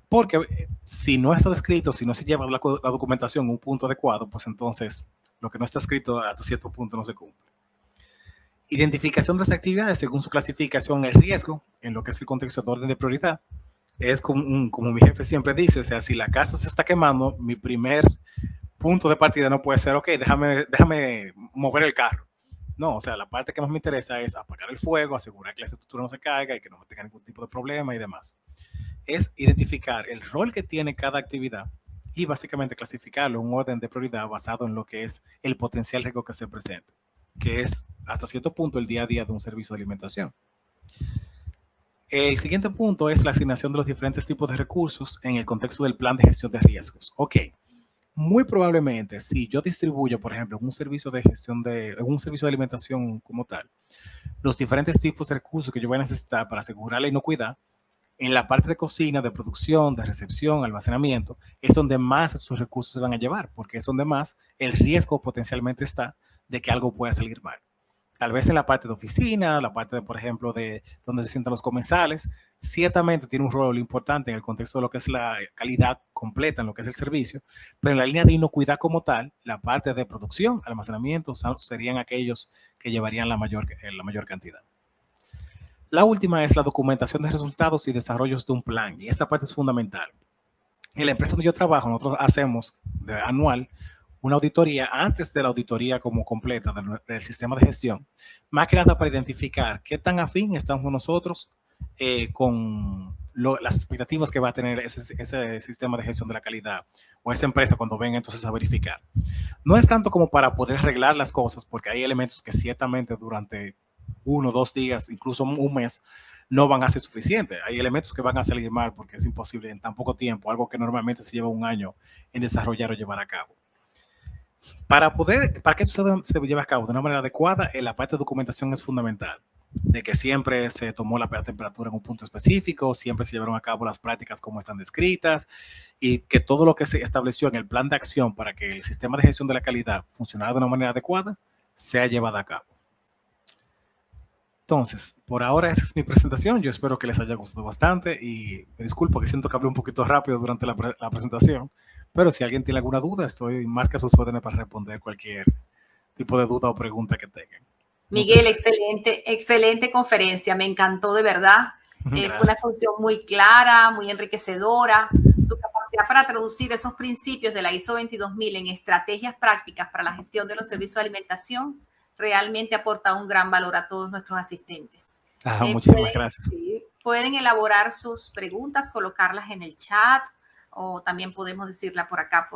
Porque si no está escrito, si no se lleva la documentación a un punto adecuado, pues entonces lo que no está escrito hasta cierto punto no se cumple. Identificación de las actividades según su clasificación el riesgo, en lo que es el contexto de orden de prioridad. Es como mi jefe siempre dice, o sea, si la casa se está quemando, mi primer punto de partida no puede ser, ok, déjame mover el carro. No, o sea, la parte que más me interesa es apagar el fuego, asegurar que la estructura no se caiga y que no tenga ningún tipo de problema y demás. Es identificar el rol que tiene cada actividad y básicamente clasificarlo en un orden de prioridad basado en lo que es el potencial riesgo que se presenta, que es hasta cierto punto el día a día de un servicio de alimentación. El siguiente punto es la asignación de los diferentes tipos de recursos en el contexto del plan de gestión de riesgos. Ok, muy probablemente si yo distribuyo, por ejemplo, un servicio de gestión un servicio de alimentación como tal, los diferentes tipos de recursos que yo voy a necesitar para asegurar la inocuidad, en la parte de cocina, de producción, de recepción, almacenamiento, es donde más esos recursos se van a llevar, porque es donde más el riesgo potencialmente está de que algo pueda salir mal. Tal vez en la parte de oficina, la parte de, por ejemplo, de donde se sientan los comensales, ciertamente tiene un rol importante en el contexto de lo que es la calidad completa, en lo que es el servicio, pero en la línea de inocuidad como tal, la parte de producción, almacenamiento, serían aquellos que llevarían la mayor cantidad. La última es la documentación de resultados y desarrollos de un plan, y esa parte es fundamental. En la empresa donde yo trabajo, nosotros hacemos anual una auditoría antes de la auditoría como completa del sistema de gestión, más que nada para identificar qué tan afín estamos nosotros con las expectativas que va a tener ese sistema de gestión de la calidad o esa empresa cuando venga entonces a verificar. No es tanto como para poder arreglar las cosas, porque hay elementos que ciertamente durante 1 o 2 días, incluso un mes, no van a ser suficientes. Hay elementos que van a salir mal porque es imposible en tan poco tiempo, algo que normalmente se lleva un año en desarrollar o llevar a cabo. Para que esto se lleve a cabo de una manera adecuada, la parte de documentación es fundamental, de que siempre se tomó la temperatura en un punto específico, siempre se llevaron a cabo las prácticas como están descritas y que todo lo que se estableció en el plan de acción para que el sistema de gestión de la calidad funcionara de una manera adecuada, sea llevada a cabo. Entonces, por ahora esa es mi presentación. Yo espero que les haya gustado bastante y me disculpo que siento que hablé un poquito rápido durante la presentación, pero si alguien tiene alguna duda, estoy más que a sus órdenes para responder cualquier tipo de duda o pregunta que tengan. Miguel, excelente, excelente conferencia, me encantó de verdad. Fue una exposición muy clara, muy enriquecedora. Tu capacidad para traducir esos principios de la ISO 22000 en estrategias prácticas para la gestión de los servicios de alimentación realmente aporta un gran valor a todos nuestros asistentes. Muchísimas gracias. Sí, pueden elaborar sus preguntas, colocarlas en el chat o también podemos decirla por acá,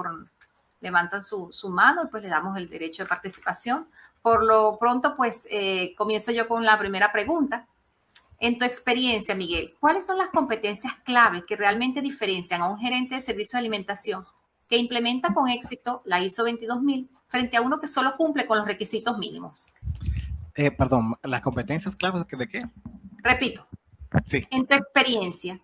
levantan su mano y pues le damos el derecho de participación. Por lo pronto, pues comienzo yo con la primera pregunta. En tu experiencia, Miguel, ¿cuáles son las competencias claves que realmente diferencian a un gerente de servicio de alimentación que implementa con éxito la ISO 22000 frente a uno que solo cumple con los requisitos mínimos? Perdón, ¿las competencias claves de qué? Repito. Sí. En tu experiencia,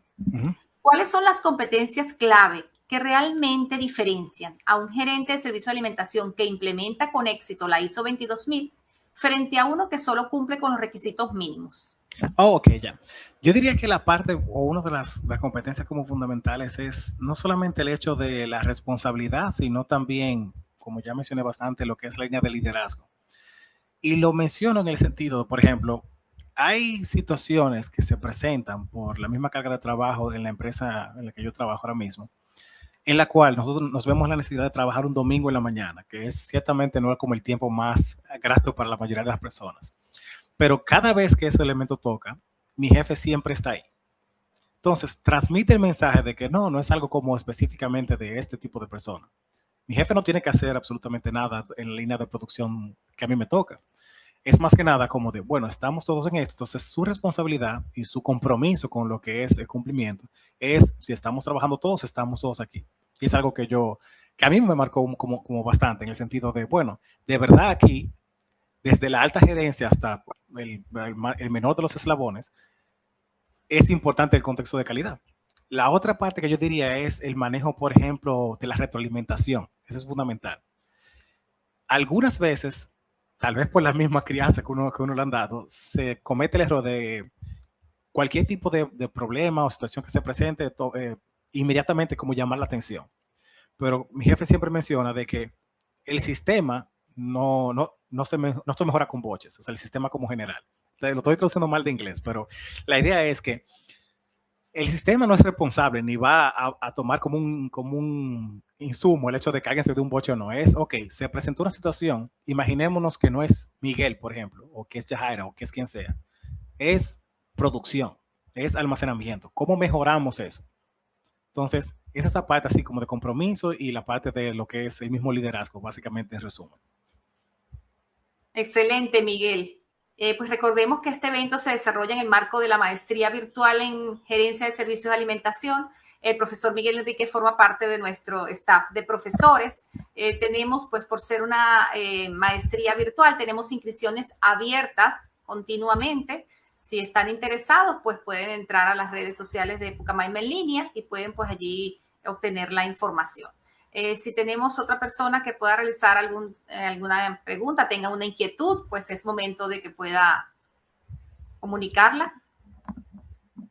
¿cuáles son las competencias clave que realmente diferencian a un gerente de servicio de alimentación que implementa con éxito la ISO 22000 frente a uno que solo cumple con los requisitos mínimos? Oh, ok, ya. Yo diría que la parte o una de las competencias como fundamentales es no solamente el hecho de la responsabilidad, sino también, como ya mencioné bastante, lo que es la línea de liderazgo. Y lo menciono en el sentido, por ejemplo, hay situaciones que se presentan por la misma carga de trabajo en la empresa en la que yo trabajo ahora mismo, en la cual nosotros nos vemos la necesidad de trabajar un domingo en la mañana, que es ciertamente no es como el tiempo más grato para la mayoría de las personas. Pero cada vez que ese elemento toca, mi jefe siempre está ahí. Entonces, transmite el mensaje de que no es algo como específicamente de este tipo de persona. Mi jefe no tiene que hacer absolutamente nada en la línea de producción que a mí me toca. Es más que nada como de, bueno, estamos todos en esto, entonces su responsabilidad y su compromiso con lo que es el cumplimiento es, si estamos trabajando todos, estamos todos aquí. Y es algo que a mí me marcó como bastante, en el sentido de, bueno, de verdad aquí, desde la alta gerencia hasta el menor de los eslabones, es importante el contexto de calidad. La otra parte que yo diría es el manejo, por ejemplo, de la retroalimentación. Eso es fundamental. Algunas veces, tal vez por la misma crianza que uno le han dado, se comete el error de cualquier tipo de problema o situación que se presente, inmediatamente como llamar la atención. Pero mi jefe siempre menciona de que el sistema no se mejora con boches, o sea, el sistema como general. Lo estoy traduciendo mal de inglés, pero la idea es que el sistema no es responsable ni va a tomar como un insumo el hecho de que alguien se dé un boche o no. Es, ok, se presentó una situación, imaginémonos que no es Miguel, por ejemplo, o que es Yajaira, o que es quien sea. Es producción, es almacenamiento. ¿Cómo mejoramos eso? Entonces, es esa parte así como de compromiso y la parte de lo que es el mismo liderazgo, básicamente en resumen. Excelente, Miguel. Pues recordemos que este evento se desarrolla en el marco de la maestría virtual en gerencia de servicios de alimentación. El profesor Miguel Enrique forma parte de nuestro staff de profesores. Tenemos, pues por ser una maestría virtual, tenemos inscripciones abiertas continuamente. Si están interesados, pues pueden entrar a las redes sociales de Pucamaima en línea y pueden pues allí obtener la información. Si tenemos otra persona que pueda realizar alguna pregunta, tenga una inquietud, pues es momento de que pueda comunicarla. No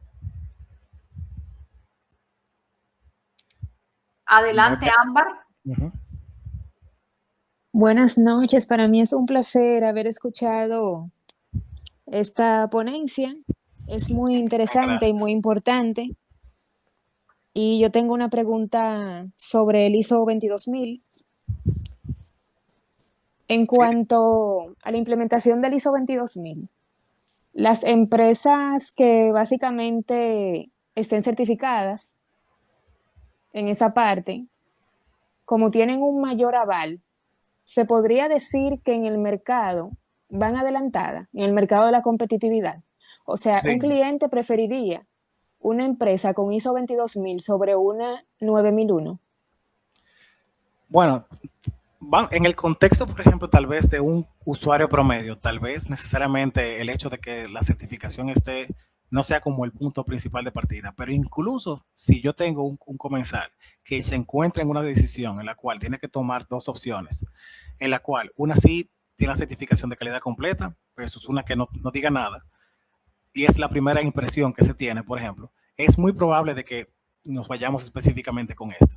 Adelante, Ámbar. uh-huh. Buenas noches, para mí es un placer haber escuchado esta ponencia. Es muy interesante y Gracias. muy importante. Y yo tengo una pregunta sobre el ISO 22000. En Sí. cuanto a la implementación del ISO 22000, las empresas que básicamente estén certificadas en esa parte, como tienen un mayor aval, se podría decir que en el mercado van adelantadas, en el mercado de la competitividad. O sea, un Sí. cliente preferiría una empresa con ISO 22000 sobre una 9001. Bueno, en el contexto, por ejemplo, tal vez de un usuario promedio, tal vez necesariamente el hecho de que la certificación no sea como el punto principal de partida, pero incluso si yo tengo un comensal que se encuentra en una decisión en la cual tiene que tomar dos opciones, en la cual una sí tiene la certificación de calidad completa versus una que no diga nada, y es la primera impresión que se tiene, por ejemplo, es muy probable de que nos vayamos específicamente con esto.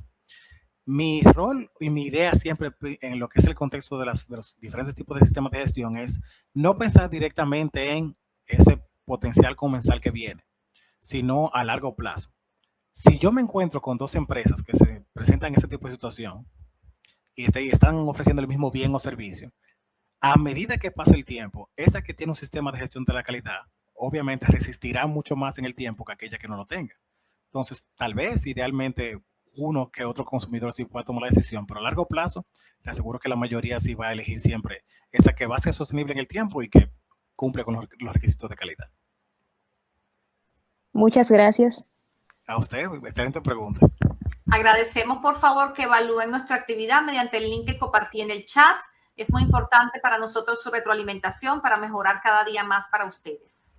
Mi rol y mi idea siempre en lo que es el contexto de los diferentes tipos de sistemas de gestión es no pensar directamente en ese potencial comensal que viene, sino a largo plazo. Si yo me encuentro con dos empresas que se presentan en ese tipo de situación y están ofreciendo el mismo bien o servicio, a medida que pasa el tiempo, esa que tiene un sistema de gestión de la calidad, obviamente resistirá mucho más en el tiempo que aquella que no lo tenga. Entonces, tal vez idealmente uno que otro consumidor sí pueda tomar la decisión, pero a largo plazo, le aseguro que la mayoría sí va a elegir siempre esa que va a ser sostenible en el tiempo y que cumple con los requisitos de calidad. Muchas gracias. A usted, excelente pregunta. Agradecemos, por favor, que evalúen nuestra actividad mediante el link que compartí en el chat. Es muy importante para nosotros su retroalimentación para mejorar cada día más para ustedes.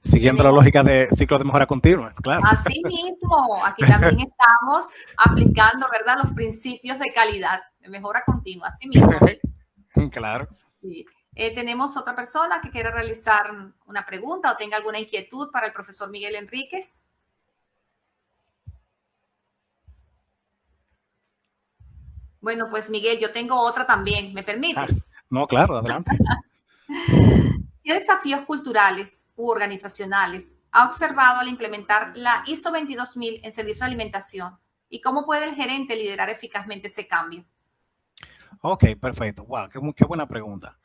Si Siguiendo la tenemos lógica de ciclo de mejora continua, claro. Así mismo, aquí también estamos aplicando, ¿verdad?, los principios de calidad, de mejora continua. Así mismo, Miguel. Claro. Sí. Tenemos otra persona que quiera realizar una pregunta o tenga alguna inquietud para el profesor Miguel Enríquez. Bueno, pues Miguel, yo tengo otra también. ¿Me permites? No, claro, adelante. ¿Qué desafíos culturales u organizacionales ha observado al implementar la ISO 22000 en servicio de alimentación? ¿Y cómo puede el gerente liderar eficazmente ese cambio? Ok, perfecto. Wow, qué buena pregunta.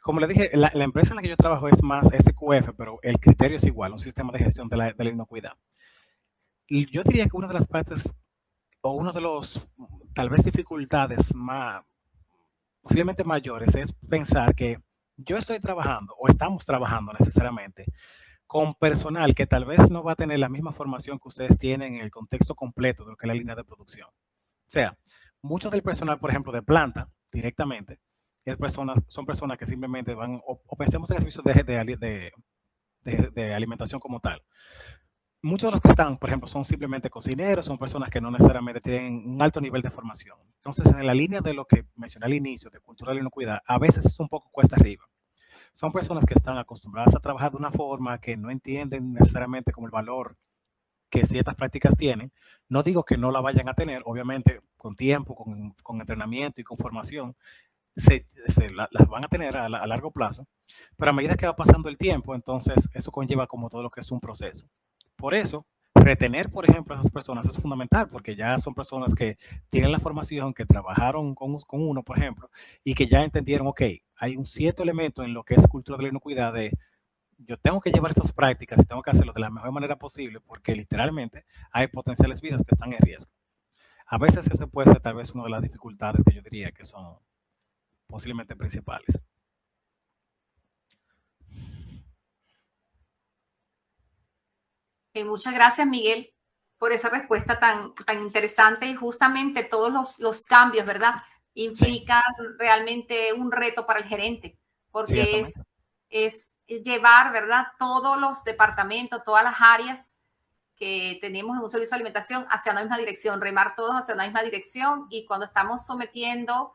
Como le dije, la empresa en la que yo trabajo es más SQF, pero el criterio es igual, un sistema de gestión de la inocuidad. Y yo diría que una de las partes o uno de los tal vez dificultades más, posiblemente mayores, es pensar que yo estoy trabajando o estamos trabajando necesariamente con personal que tal vez no va a tener la misma formación que ustedes tienen en el contexto completo de lo que es la línea de producción. O sea, mucho del personal, por ejemplo, de planta, directamente, son personas que simplemente van, o pensemos en el servicio de alimentación como tal. Muchos de los que están, por ejemplo, son simplemente cocineros, son personas que no necesariamente tienen un alto nivel de formación. Entonces, en la línea de lo que mencioné al inicio, de cultura de la inocuidad, a veces es un poco cuesta arriba. Son personas que están acostumbradas a trabajar de una forma que no entienden necesariamente como el valor que ciertas prácticas tienen. No digo que no la vayan a tener, obviamente con tiempo, con entrenamiento y con formación, las van a tener a largo plazo, pero a medida que va pasando el tiempo, entonces eso conlleva como todo lo que es un proceso. Por eso, retener, por ejemplo, a esas personas es fundamental, porque ya son personas que tienen la formación, que trabajaron con uno, por ejemplo, y que ya entendieron, ok, hay un cierto elemento en lo que es cultura de la inocuidad de yo tengo que llevar estas prácticas y tengo que hacerlo de la mejor manera posible porque literalmente hay potenciales vidas que están en riesgo. A veces ese puede ser tal vez una de las dificultades que yo diría que son posiblemente principales. Muchas gracias, Miguel, por esa respuesta tan interesante y justamente todos los cambios, ¿verdad? Sí, Implican realmente un reto para el gerente, porque ciertamente. es llevar, ¿verdad? Todos los departamentos, todas las áreas que tenemos en un servicio de alimentación hacia una misma dirección, remar todos hacia una misma dirección y cuando estamos sometiendo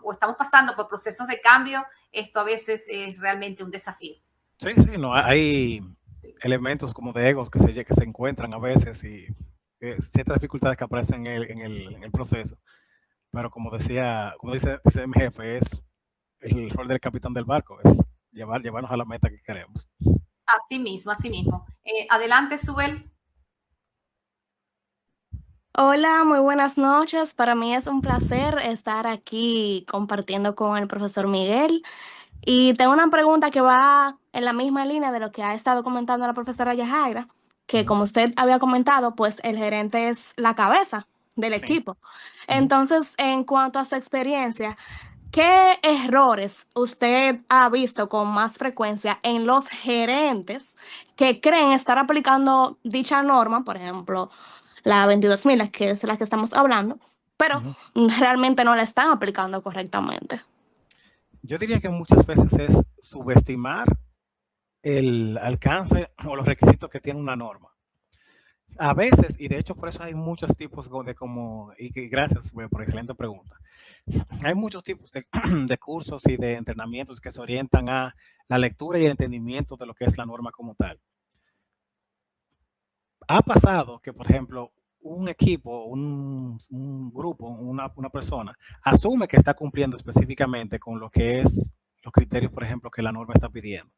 o estamos pasando por procesos de cambio, esto a veces es realmente un desafío. Sí, sí, no, hay elementos como de egos que se encuentran a veces y ciertas dificultades que aparecen en el proceso. Pero como dice mi jefe, es el rol del capitán del barco, es llevarnos a la meta que queremos. Así mismo, así mismo. Adelante, Subel. Hola, muy buenas noches. Para mí es un placer estar aquí compartiendo con el profesor Miguel. Y tengo una pregunta que va en la misma línea de lo que ha estado comentando la profesora Yajaira, que Ujú. como usted había comentado, pues el gerente es la cabeza del Sí. equipo. Ujú. Entonces, en cuanto a su experiencia, ¿qué errores usted ha visto con más frecuencia en los gerentes que creen estar aplicando dicha norma, por ejemplo, la 22.000, que es la que estamos hablando, pero Ujú. realmente no la están aplicando correctamente? Yo diría que muchas veces es subestimar el alcance o los requisitos que tiene una norma. A veces, y de hecho por eso hay muchos tipos de como, y gracias por excelente pregunta, hay muchos tipos de cursos y de entrenamientos que se orientan a la lectura y el entendimiento de lo que es la norma como tal. Ha pasado que, por ejemplo, un equipo, un grupo, una persona, asume que está cumpliendo específicamente con lo que es los criterios, por ejemplo, que la norma está pidiendo,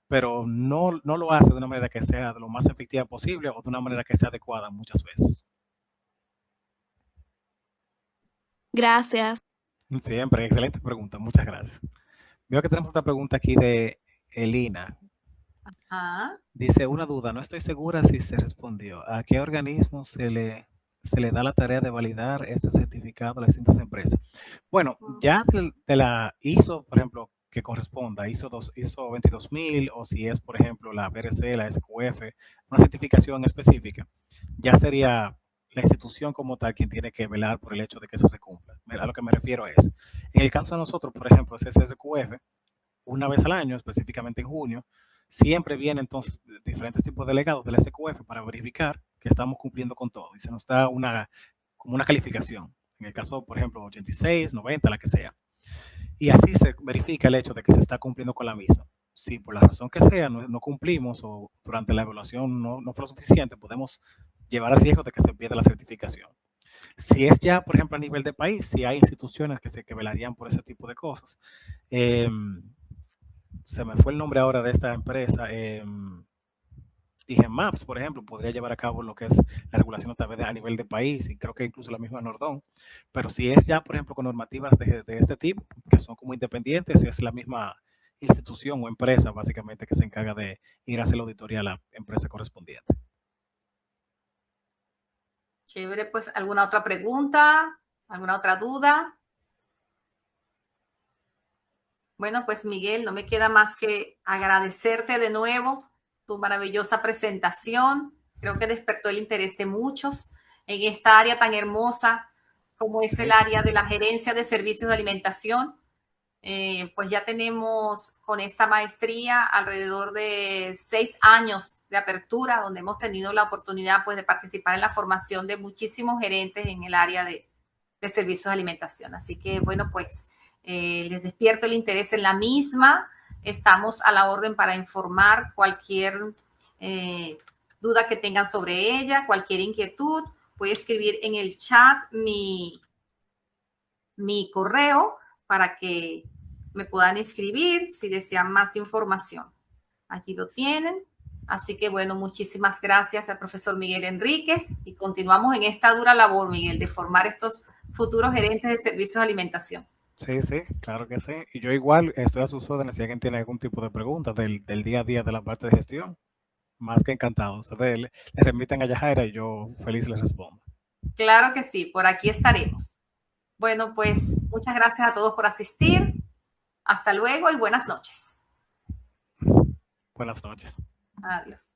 pero no lo hace de una manera que sea de lo más efectiva posible o de una manera que sea adecuada muchas veces. Gracias. Siempre, excelente pregunta, muchas gracias. Veo que tenemos otra pregunta aquí de Elina. Ah, Dice, una duda, no estoy segura si se respondió. ¿A qué organismo se le da la tarea de validar este certificado a las distintas empresas? Bueno, ya de la ISO, por ejemplo, que corresponda, ISO 22000, o si es, por ejemplo, la BRC, la SQF, una certificación específica, ya sería la institución como tal quien tiene que velar por el hecho de que eso se cumpla. A lo que me refiero es, en el caso de nosotros, por ejemplo, es SQF, una vez al año, específicamente en junio, siempre vienen entonces diferentes tipos de delegados del SQF para verificar que estamos cumpliendo con todo y se nos da como una calificación. En el caso, por ejemplo, 86, 90, la que sea. Y así se verifica el hecho de que se está cumpliendo con la misma. Si por la razón que sea no cumplimos o durante la evaluación no fue lo suficiente, podemos llevar al riesgo de que se pierda la certificación. Si es ya, por ejemplo, a nivel de país, si hay instituciones que velarían por ese tipo de cosas, eh, se me fue el nombre ahora de esta empresa. Dije Maps, por ejemplo, podría llevar a cabo lo que es la regulación tal vez a nivel de país y creo que incluso la misma Nordón. Pero si es ya, por ejemplo, con normativas de este tipo, que son como independientes, es la misma institución o empresa básicamente que se encarga de ir a hacer la auditoría a la empresa correspondiente. Chévere, pues, ¿alguna otra pregunta? ¿Alguna otra duda? Bueno, pues Miguel, no me queda más que agradecerte de nuevo tu maravillosa presentación. Creo que despertó el interés de muchos en esta área tan hermosa como es el Sí, área de la gerencia de servicios de alimentación. Pues ya tenemos con esta maestría alrededor de 6 años de apertura, donde hemos tenido la oportunidad pues de participar en la formación de muchísimos gerentes en el área de servicios de alimentación. Así que bueno, pues les despierto el interés en la misma. Estamos a la orden para informar cualquier duda que tengan sobre ella, cualquier inquietud. Voy a escribir en el chat mi correo para que me puedan escribir si desean más información. Aquí lo tienen. Así que bueno, muchísimas gracias al profesor Miguel Enríquez y continuamos en esta dura labor, Miguel, de formar estos futuros gerentes de servicios de alimentación. sí, sí, claro que sí. Y yo igual estoy a sus órdenes si alguien tiene algún tipo de preguntas del día a día de la parte de gestión. Más que encantado. Ustedes le remiten a Yajaira y yo feliz les respondo. Claro que sí, por aquí estaremos. Bueno, pues muchas gracias a todos por asistir. Hasta luego y buenas noches. Buenas noches. Adiós.